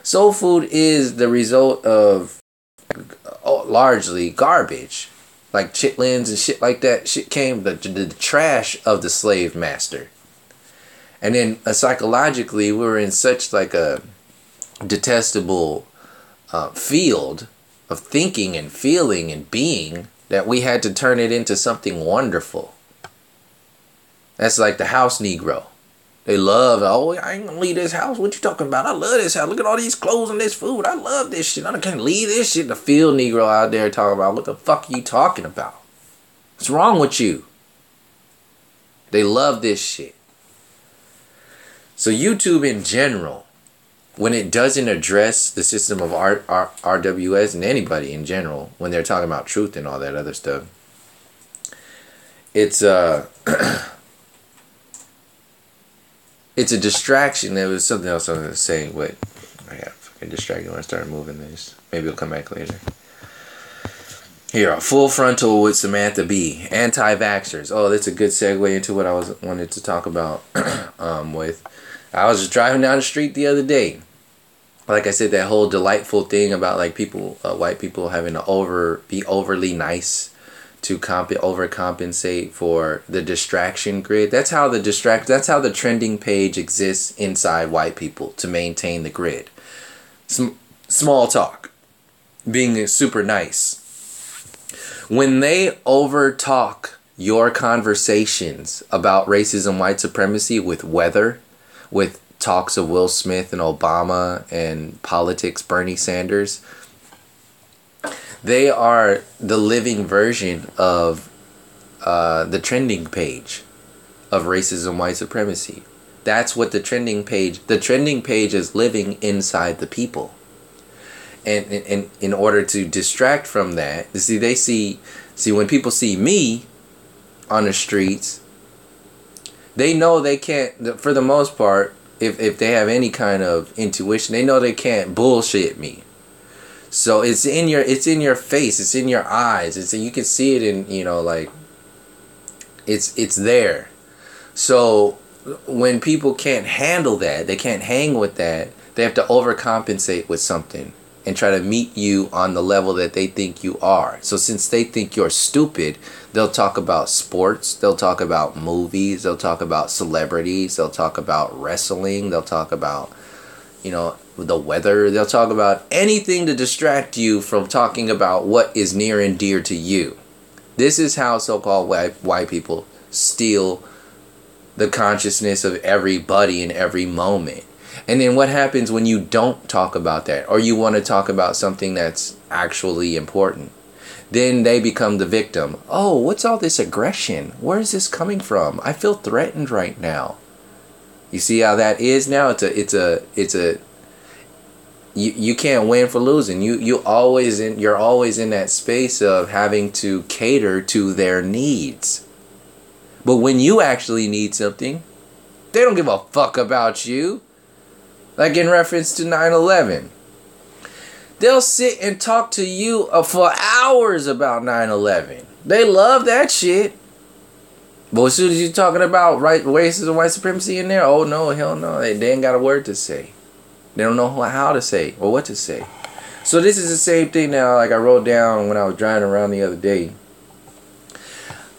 Soul food is the result of largely garbage, like chitlins and shit like that. Shit came the trash of the slave master. And then psychologically, we were in such like a detestable field of thinking and feeling and being that we had to turn it into something wonderful. That's like the house Negro. They love, I ain't gonna leave this house. What you talking about? I love this house. Look at all these clothes and this food. I love this shit. I can't leave this shit. The field Negro out there talking about, what the fuck are you talking about? What's wrong with you? They love this shit. So YouTube in general, when it doesn't address the system of RWS and anybody in general, when they're talking about truth and all that other stuff, it's it's a distraction. There was something else I was going to say, but I got fucking distracted when I started moving this. Maybe it'll come back later. Here, full frontal with Samantha B. Anti-vaxxers. Oh, that's a good segue into what I wanted to talk about. I was just driving down the street the other day. Like I said, that whole delightful thing about like people, white people having to be overly nice to overcompensate for the distraction grid. That's how the trending page exists inside white people, to maintain the grid. Small talk, being super nice. When they overtalk your conversations about racism, white supremacy with weather, with talks of Will Smith and Obama and politics, Bernie Sanders, they are the living version of the trending page of racism, white supremacy. That's what the trending page is, living inside the people. And in order to distract from that, you see, they see when people see me on the streets, they know they can't, for the most part, if they have any kind of intuition, they know they can't bullshit me. So it's in your face, it's in your eyes, you can see it in, like, it's there. So when people can't handle that, they can't hang with that, they have to overcompensate with something and try to meet you on the level that they think you are. So since they think you're stupid, they'll talk about sports, they'll talk about movies, they'll talk about celebrities, they'll talk about wrestling, they'll talk about, the weather, they'll talk about anything to distract you from talking about what is near and dear to you. This is how so-called white people steal the consciousness of everybody in every moment. And then what happens when you don't talk about that, or you want to talk about something that's actually important? Then they become the victim. Oh, what's all this aggression? Where is this coming from? I feel threatened right now. You see how that is now? You can't win for losing. You're always in that space of having to cater to their needs. But when you actually need something, they don't give a fuck about you. Like in reference to 9/11. They'll sit and talk to you for hours about 9/11. They love that shit. But as soon as you're talking about racism, white supremacy in there, oh no, hell no, they ain't got a word to say. They don't know how to say or what to say. So this is the same thing now. Like I wrote down when I was driving around the other day.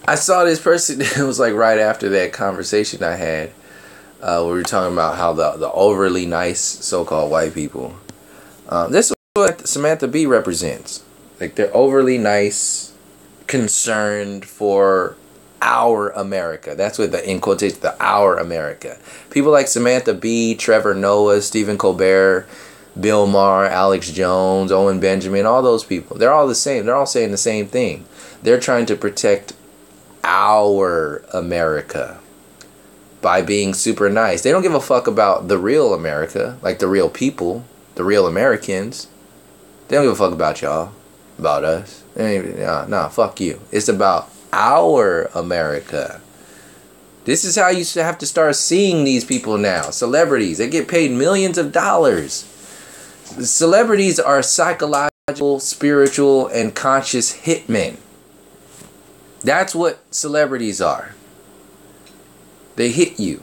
I saw this person. It was like right after that conversation I had. We were talking about how the overly nice so-called white people. This is what Samantha Bee represents. Like they're overly nice, concerned for our America. That's what in quotation, the our America. People like Samantha Bee, Trevor Noah, Stephen Colbert, Bill Maher, Alex Jones, Owen Benjamin, all those people. They're all the same. They're all saying the same thing. They're trying to protect our America by being super nice. They don't give a fuck about the real America, like the real people, the real Americans. They don't give a fuck about y'all, about us. Nah, fuck you. It's about our America. This is how you have to start seeing these people now. Celebrities, they get paid millions of dollars. Celebrities are psychological, spiritual, and conscious hitmen. That's what celebrities are. They hit you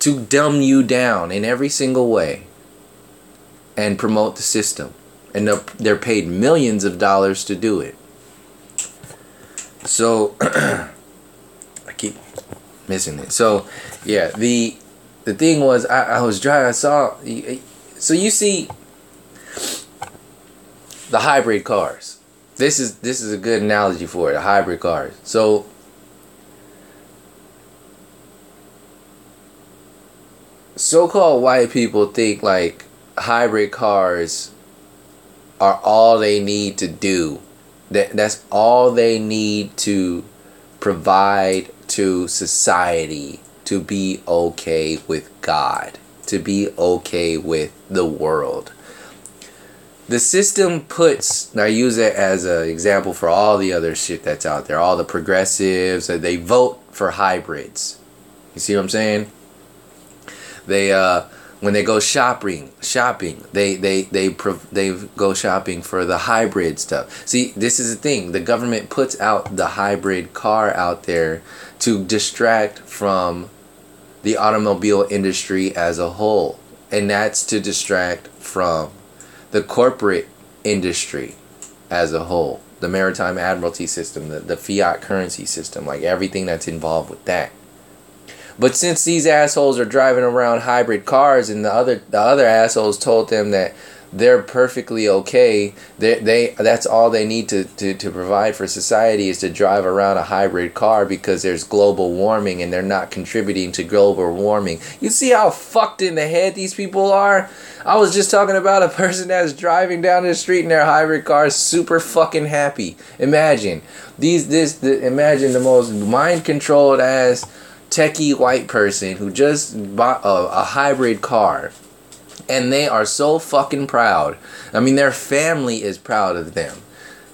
to dumb you down in every single way and promote the system. And they're paid millions of dollars to do it. So I keep missing it. So yeah, the thing was I was driving. I saw. So you see the hybrid cars. This is a good analogy for it. The hybrid cars. So so-called white people think like hybrid cars are all they need to do. That's all they need to provide to society to be okay with God, to be okay with the world. The system puts, and I use it as an example for all the other shit that's out there, all the progressives, they vote for hybrids. You see what I'm saying? They when they go shopping, they go shopping for the hybrid stuff. See, this is the thing. The government puts out the hybrid car out there to distract from the automobile industry as a whole, and that's to distract from the corporate industry as a whole, the maritime admiralty system, the fiat currency system, like everything that's involved with that. But since these assholes are driving around hybrid cars, and the other assholes told them that they're perfectly okay, that's all they need to provide for society is to drive around a hybrid car because there's global warming and they're not contributing to global warming. You see how fucked in the head these people are? I was just talking about a person that's driving down the street in their hybrid car, super fucking happy. Imagine imagine the most mind-controlled ass techie white person who just bought a hybrid car, and they are so fucking proud. I mean, their family is proud of them.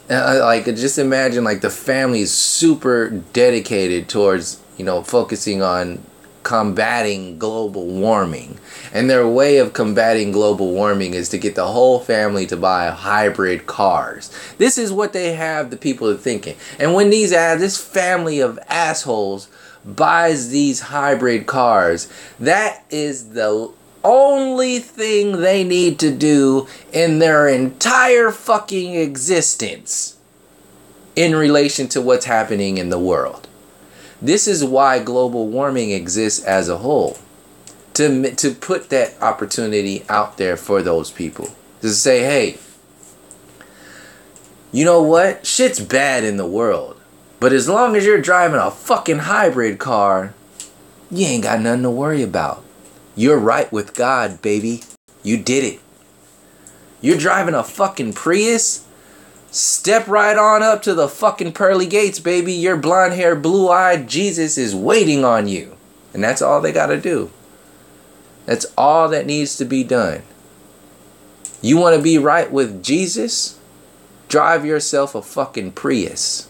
Like, just imagine, like, the family is super dedicated towards, focusing on combating global warming, and their way of combating global warming is to get the whole family to buy hybrid cars. This is what they have the people thinking. And when this family of assholes buys these hybrid cars, that is the only thing they need to do in their entire fucking existence in relation to what's happening in the world. This is why global warming exists as a whole, to put that opportunity out there for those people, to say, hey, you know what, shit's bad in the world, but as long as you're driving a fucking hybrid car, you ain't got nothing to worry about. You're right with God, baby. You did it. You're driving a fucking Prius? Step right on up to the fucking pearly gates, baby. Your blonde-haired, blue-eyed Jesus is waiting on you. And that's all they gotta do. That's all that needs to be done. You want to be right with Jesus? Drive yourself a fucking Prius.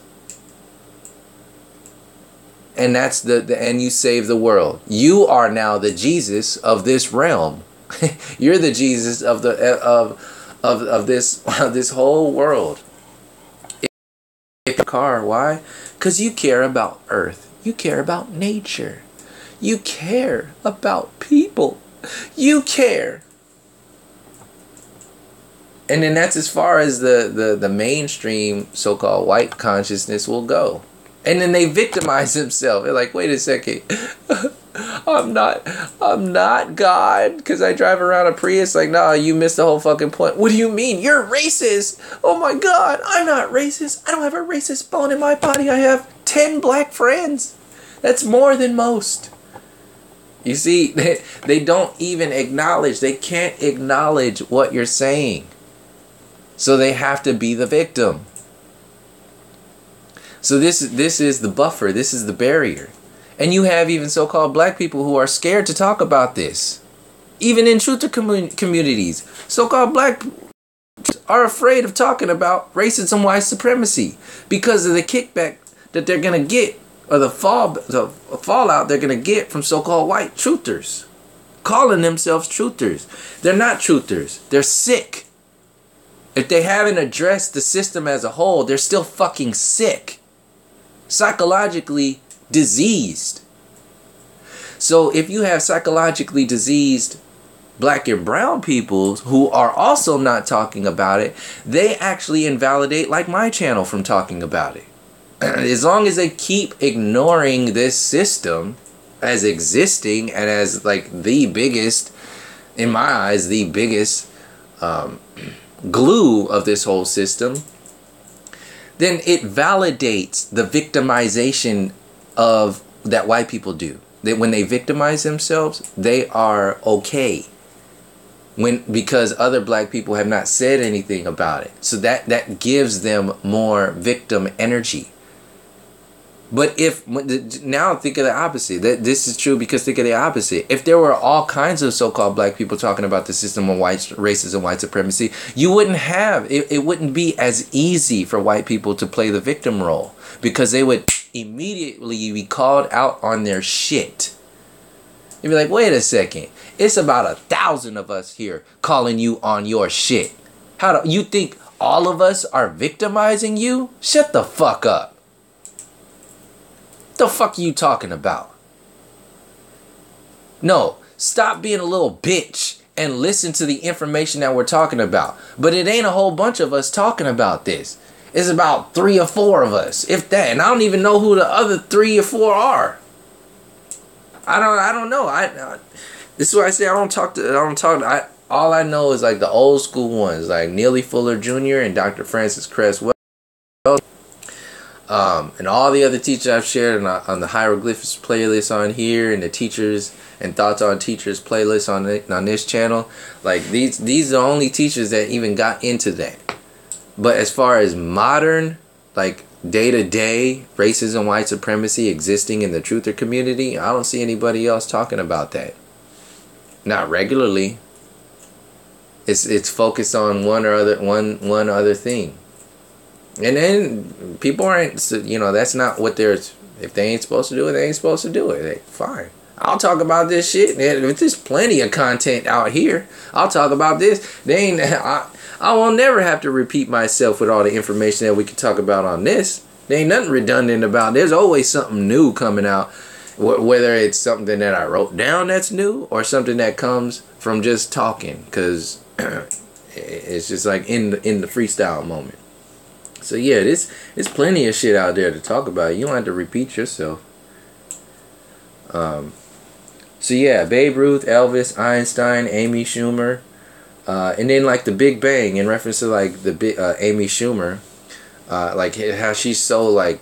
And that's and you save the world. You are now the Jesus of this realm. You're the Jesus of this whole world. your car. Why? Because you care about Earth. You care about nature. You care about people. You care. And then that's as far as the mainstream so-called white consciousness will go. And then they victimize themselves. They're like, wait a second. I'm not God because I drive around a Prius. Like, nah, you missed the whole fucking point. What do you mean? You're racist. Oh my God, I'm not racist. I don't have a racist bone in my body. I have 10 black friends. That's more than most. You see, they don't even acknowledge. They can't acknowledge what you're saying. So they have to be the victim. So this is the buffer. This is the barrier. And you have even so-called black people who are scared to talk about this. Even in truther communities, so-called black are afraid of talking about racism, white supremacy because of the kickback that they're going to get, or the fallout they're going to get from so-called white truthers calling themselves truthers. They're not truthers. They're sick. If they haven't addressed the system as a whole, they're still fucking sick. Psychologically diseased. So if you have psychologically diseased black and brown people who are also not talking about it, they actually invalidate like my channel from talking about it. As long as they keep ignoring this system as existing and as like the biggest, in my eyes, the biggest glue of this whole system, then it validates the victimization of that white people do. That when they victimize themselves, they are okay. Because other black people have not said anything about it. So that gives them more victim energy. But now think of the opposite. This is true because think of the opposite. If there were all kinds of so-called black people talking about the system of white racism, white supremacy, you wouldn't have, it wouldn't be as easy for white people to play the victim role because they would immediately be called out on their shit. You'd be like, wait a second, it's about 1,000 of us here calling you on your shit. How do you think all of us are victimizing you? Shut the fuck up. The fuck are you talking about? No, stop being a little bitch and listen to the information that we're talking about. But it ain't a whole bunch of us talking about this. It's about 3 or 4 of us, if that. And I don't even know who the other 3 or 4 are. I don't know. This is why I say I don't talk. All I know is like the old school ones, like Neely Fuller Jr. and Dr. Francis Cresswell. And all the other teachers I've shared on the hieroglyphics playlist on here, and the teachers and thoughts on teachers playlist on this channel, like these are the only teachers that even got into that. But as far as modern, like day-to-day racism, white supremacy existing in the truther community, I don't see anybody else talking about that. Not regularly. It's focused on one other thing. And then people aren't, that's not what they're, if they ain't supposed to do it, they ain't supposed to do it. Fine. I'll talk about this shit. There's plenty of content out here. I'll talk about this. I will never have to repeat myself with all the information that we can talk about on this. There ain't nothing redundant about it. There's always something new coming out. Whether it's something that I wrote down that's new or something that comes from just talking. Because it's just like in the freestyle moment. So yeah, there's plenty of shit out there to talk about. You don't have to repeat yourself. So yeah, Babe Ruth, Elvis, Einstein, Amy Schumer, and then like the Big Bang in reference to like the Amy Schumer, like how she's so like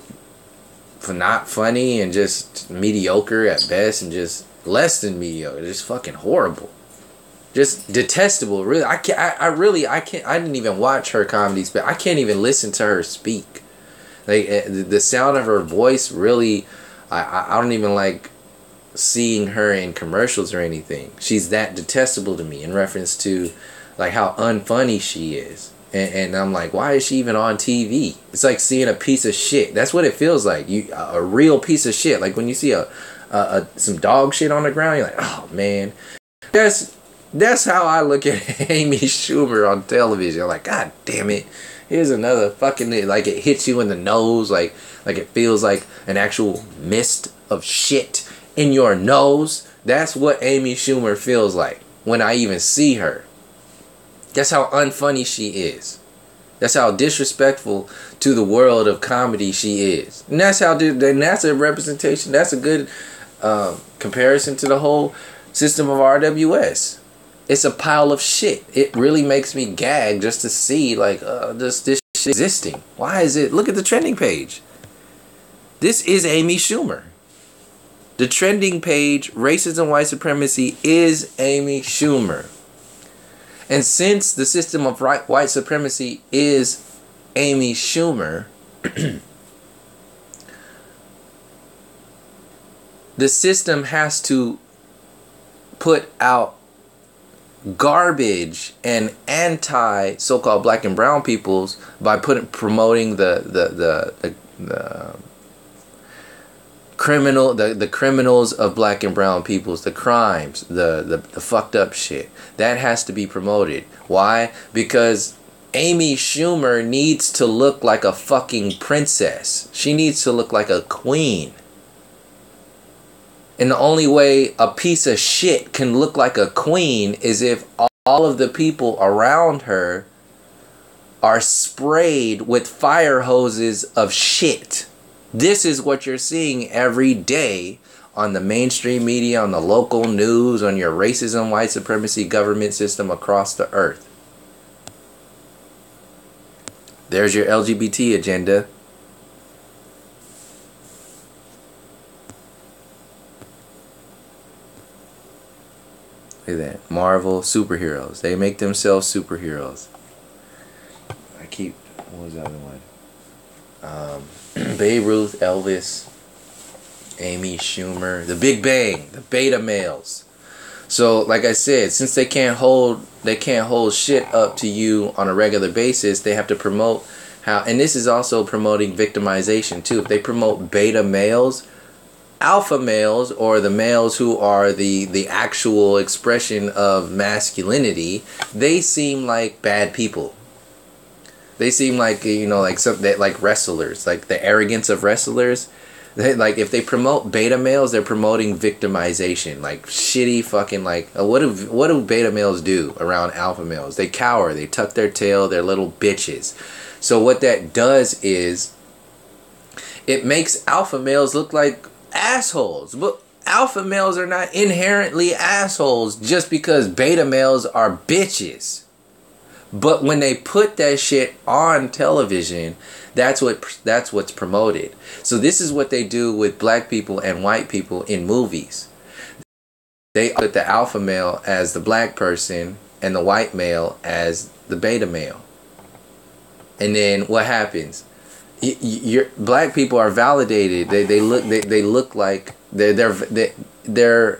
not funny and just mediocre at best and just less than mediocre, just fucking horrible. Just detestable, really. I can't. I didn't even watch her comedies, but I can't even listen to her speak. Like the sound of her voice, really. I don't even like seeing her in commercials or anything. She's that detestable to me in reference to like how unfunny she is. And I'm like, why is she even on TV? It's like seeing a piece of shit. That's what it feels like. A real piece of shit. Like when you see some dog shit on the ground, you're like, oh man, That's how I look at Amy Schumer on television. I'm like, God damn it. Here's another fucking, like it hits you in the nose, like it feels like an actual mist of shit in your nose. That's what Amy Schumer feels like when I even see her. That's how unfunny she is. That's how disrespectful to the world of comedy she is. And that's a representation. That's a good comparison to the whole system of RWS. It's a pile of shit. It really makes me gag just to see like this shit existing. Why is it? Look at the trending page. This is Amy Schumer. The trending page, racism, white supremacy, is Amy Schumer. And since the system of white supremacy is Amy Schumer, the system has to put out garbage and anti so-called black and brown peoples by promoting the criminals of black and brown peoples, the crimes, the fucked up shit. That has to be promoted. Why? Because Amy Schumer needs to look like a fucking princess. She needs to look like a queen. And the only way a piece of shit can look like a queen is if all of the people around her are sprayed with fire hoses of shit. This is what you're seeing every day on the mainstream media, on the local news, on your racism, white supremacy government system across the earth. There's your LGBT agenda. Look at that. Marvel superheroes. They make themselves superheroes. What was the other one? Babe Ruth, Elvis, Amy Schumer, the Big Bang, the beta males. So, like I said, since they can't hold shit up to you on a regular basis, they have to promote and this is also promoting victimization too. If they promote beta males, alpha males, or the males who are the actual expression of masculinity, they seem like bad people. They seem like, like wrestlers, like the arrogance of wrestlers. Like if they promote beta males, they're promoting victimization, like shitty fucking what do beta males do around alpha males? They cower, they tuck their tail, they're little bitches. So what that does is it makes alpha males look like assholes. But alpha males are not inherently assholes just because beta males are bitches. But when they put that shit on television, that's what's promoted. So this is what they do with black people and white people in movies. They put the alpha male as the black person and the white male as the beta male. And then what happens? Black people are validated. They look like they're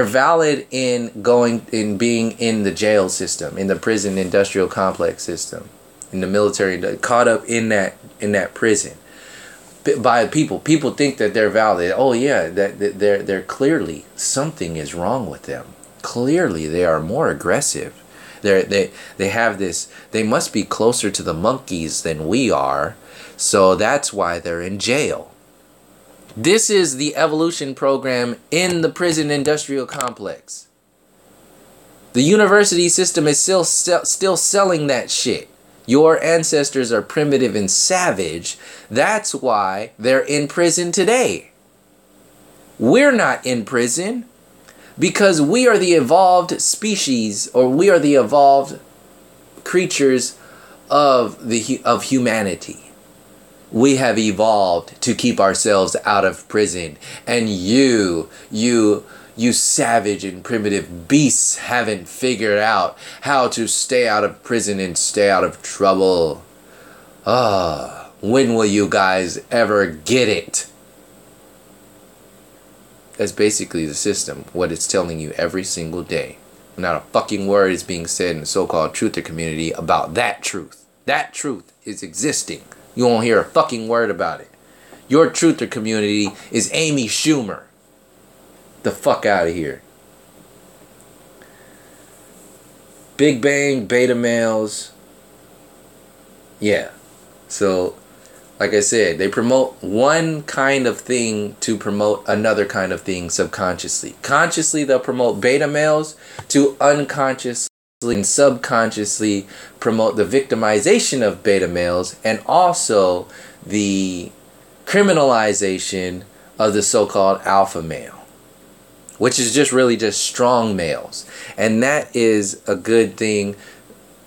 valid in being in the jail system, in the prison industrial complex system, in the military, caught up in that prison by people. People think that they're valid. Oh yeah, that they're clearly something is wrong with them. Clearly they are more aggressive. They have this. They must be closer to the monkeys than we are, so that's why they're in jail. This is the evolution program in the prison industrial complex. The university system is still selling that shit. Your ancestors are primitive and savage. That's why they're in prison today. We're not in prison because we are the evolved species, or we are the evolved creatures of humanity. We have evolved to keep ourselves out of prison. And you savage and primitive beasts haven't figured out how to stay out of prison and stay out of trouble. When will you guys ever get it? That's basically the system, what it's telling you every single day. Not a fucking word is being said in the so-called truther community about that truth. That truth is existing. You won't hear a fucking word about it. Your truther community is Amy Schumer. The fuck out of here. Big Bang, beta males. Yeah. So, like I said, they promote one kind of thing to promote another kind of thing subconsciously. Consciously, they'll promote beta males to unconsciously and subconsciously promote the victimization of beta males and also the criminalization of the so-called alpha male, which is just really just strong males. And that is a good thing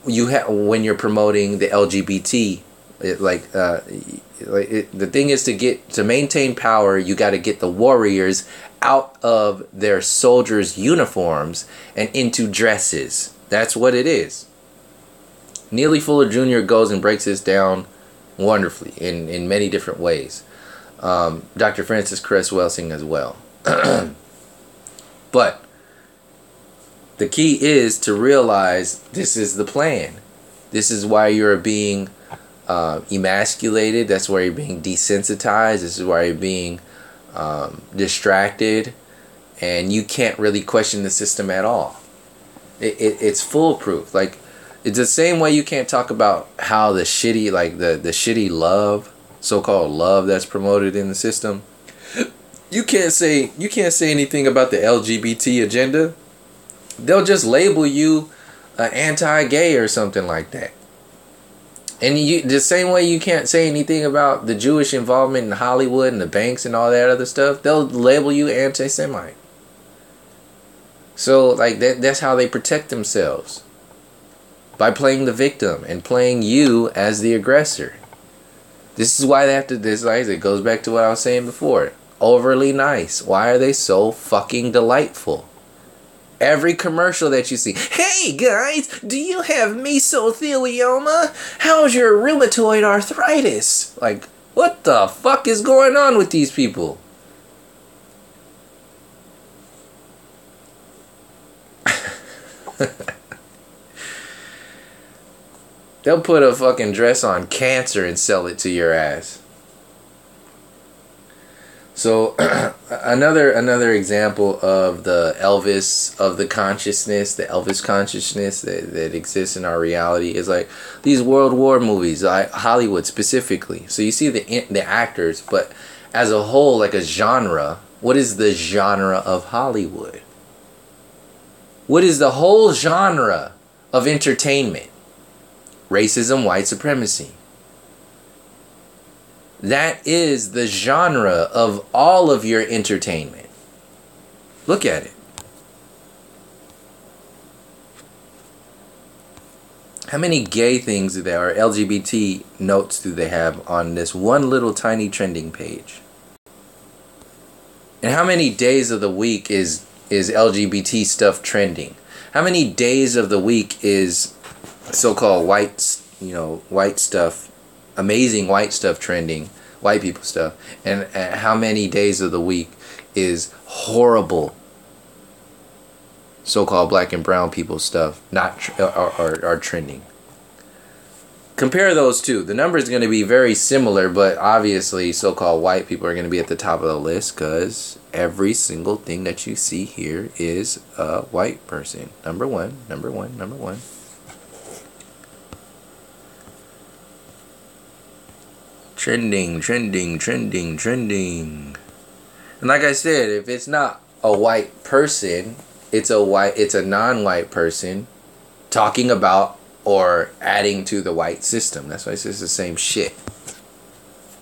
you have when you're promoting the LGBT. The thing is to maintain power, you got to get the warriors out of their soldiers' uniforms and into dresses. That's what it is. Neely Fuller Jr. goes and breaks this down wonderfully in many different ways. Dr. Francis Cress Welsing as well. But the key is to realize this is the plan. This is why you're being emasculated. That's why you're being desensitized. This is why you're being distracted. And you can't really question the system at all. It's foolproof. Like, it's the same way you can't talk about how the shitty, like the shitty love, so-called love that's promoted in the system. You can't say anything about the LGBT agenda. They'll just label you anti-gay or something like that. And the same way you can't say anything about the Jewish involvement in Hollywood and the banks and all that other stuff, they'll label you anti-Semite. So, like, that's how they protect themselves. By playing the victim and playing you as the aggressor. This is why they have to, it goes back to what I was saying before. Overly nice. Why are they so fucking delightful? Every commercial that you see. Hey guys, do you have mesothelioma? How's your rheumatoid arthritis? Like, what the fuck is going on with these people? They'll put a fucking dress on cancer and sell it to your ass. So another example of the Elvis of the consciousness, the Elvis consciousness that exists in our reality is like these World War movies, Hollywood specifically. So you see the actors, but as a whole, like a genre, what is the genre of Hollywood? What is the whole genre of entertainment? Racism, white supremacy. That is the genre of all of your entertainment. Look at it. How many gay things do there are, LGBT notes do they have on this one little tiny trending page? And how many days of the week is LGBT stuff trending? How many days of the week is so-called white stuff, amazing white stuff trending, white people stuff, and how many days of the week is horrible so-called black and brown people stuff are trending? Compare those two. The number is going to be very similar, but obviously so-called white people are going to be at the top of the list because every single thing that you see here is a white person. Number one. Trending. And like I said, if it's not a white person, it's a non-white person talking about or adding to the white system. That's why it's just the same shit.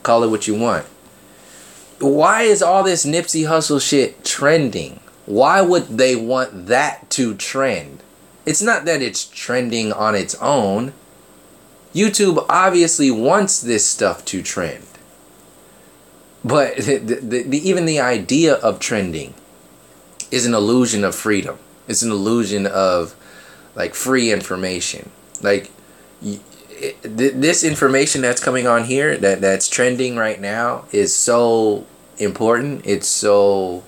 Call it what you want. Why is all this Nipsey Hussle shit trending? Why would they want that to trend? It's not that it's trending on its own. YouTube obviously wants this stuff to trend. But even the idea of trending is an illusion of freedom. It's an illusion of like free information. Like this information that's coming on here that's trending right now is so important. It's so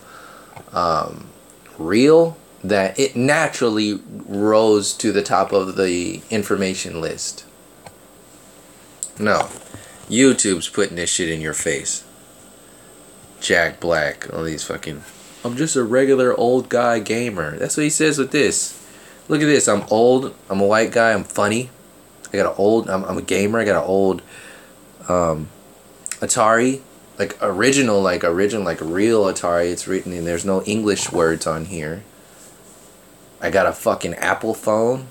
real that it naturally rose to the top of the information list. No, YouTube's putting this shit in your face. Jack Black, all these fucking, I'm just a regular old guy gamer. That's what he says with this. Look at this, I'm old, I'm a white guy, I'm funny, I got an old, I'm a gamer. I got an old Atari, like original, like real Atari. It's written in, there's no English words on here. I got a fucking Apple phone.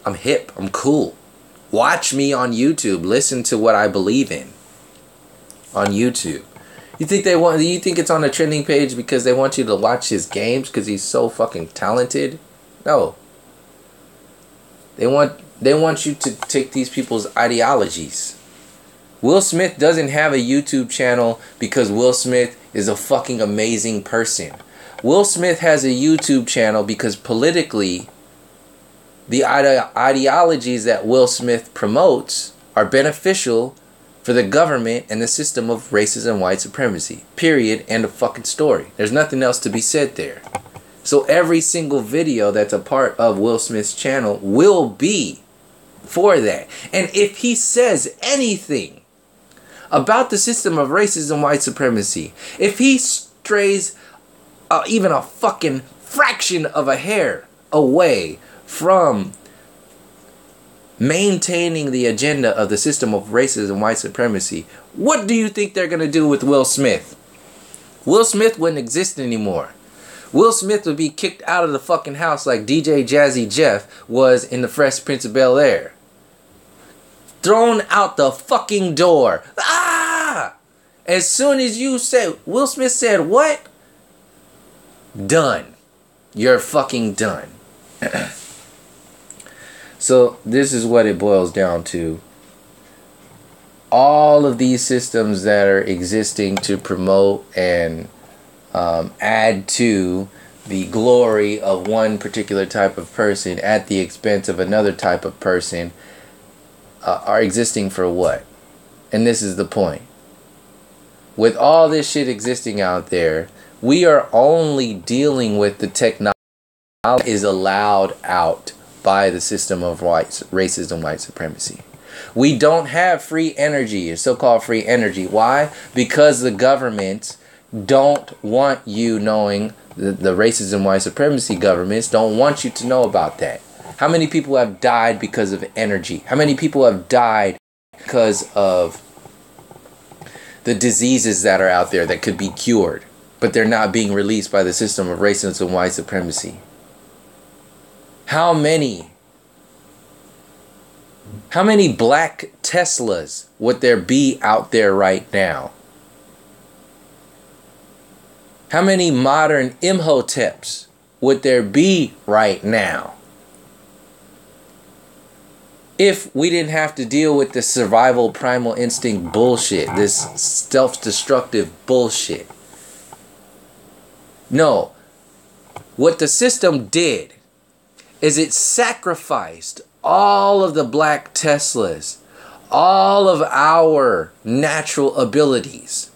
I'm hip. I'm cool. Watch me on YouTube. Listen to what I believe in on YouTube. You think you think it's on the trending page because they want you to watch his games because he's so fucking talented? No. They want you to take these people's ideologies. Will Smith doesn't have a YouTube channel because Will Smith is a fucking amazing person. Will Smith has a YouTube channel because politically, the ideologies that Will Smith promotes are beneficial for the government and the system of racism and white supremacy. Period. End of fucking story. There's nothing else to be said there. So every single video that's a part of Will Smith's channel will be for that. And if he says anything about the system of racism and white supremacy, if he strays even a fucking fraction of a hair away from maintaining the agenda of the system of racism and white supremacy, what do you think they're going to do with Will Smith? Will Smith wouldn't exist anymore. Will Smith would be kicked out of the fucking house like DJ Jazzy Jeff was in the Fresh Prince of Bel-Air. Thrown out the fucking door. Ah! As soon as you said, Will Smith said what? Done. You're fucking done. So this is what it boils down to. All of these systems that are existing to promote and add to the glory of one particular type of person at the expense of another type of person are existing for what? And this is the point. With all this shit existing out there, we are only dealing with the technology that is allowed out by the system of racism, white supremacy. We don't have free energy, or so-called free energy. Why? Because the governments don't want you knowing, the racism, white supremacy governments don't want you to know about that. How many people have died because of energy? How many people have died because of the diseases that are out there that could be cured, but they're not being released by the system of racism and white supremacy? How many black Teslas would there be out there right now? How many modern Imhoteps would there be right now if we didn't have to deal with this survival primal instinct bullshit, this self-destructive bullshit? No. What the system did is it sacrificed all of the black Teslas, all of our natural abilities,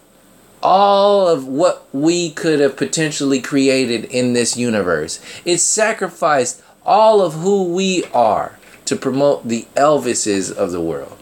all of what we could have potentially created in this universe. It sacrificed all of who we are to promote the Elvises of the world.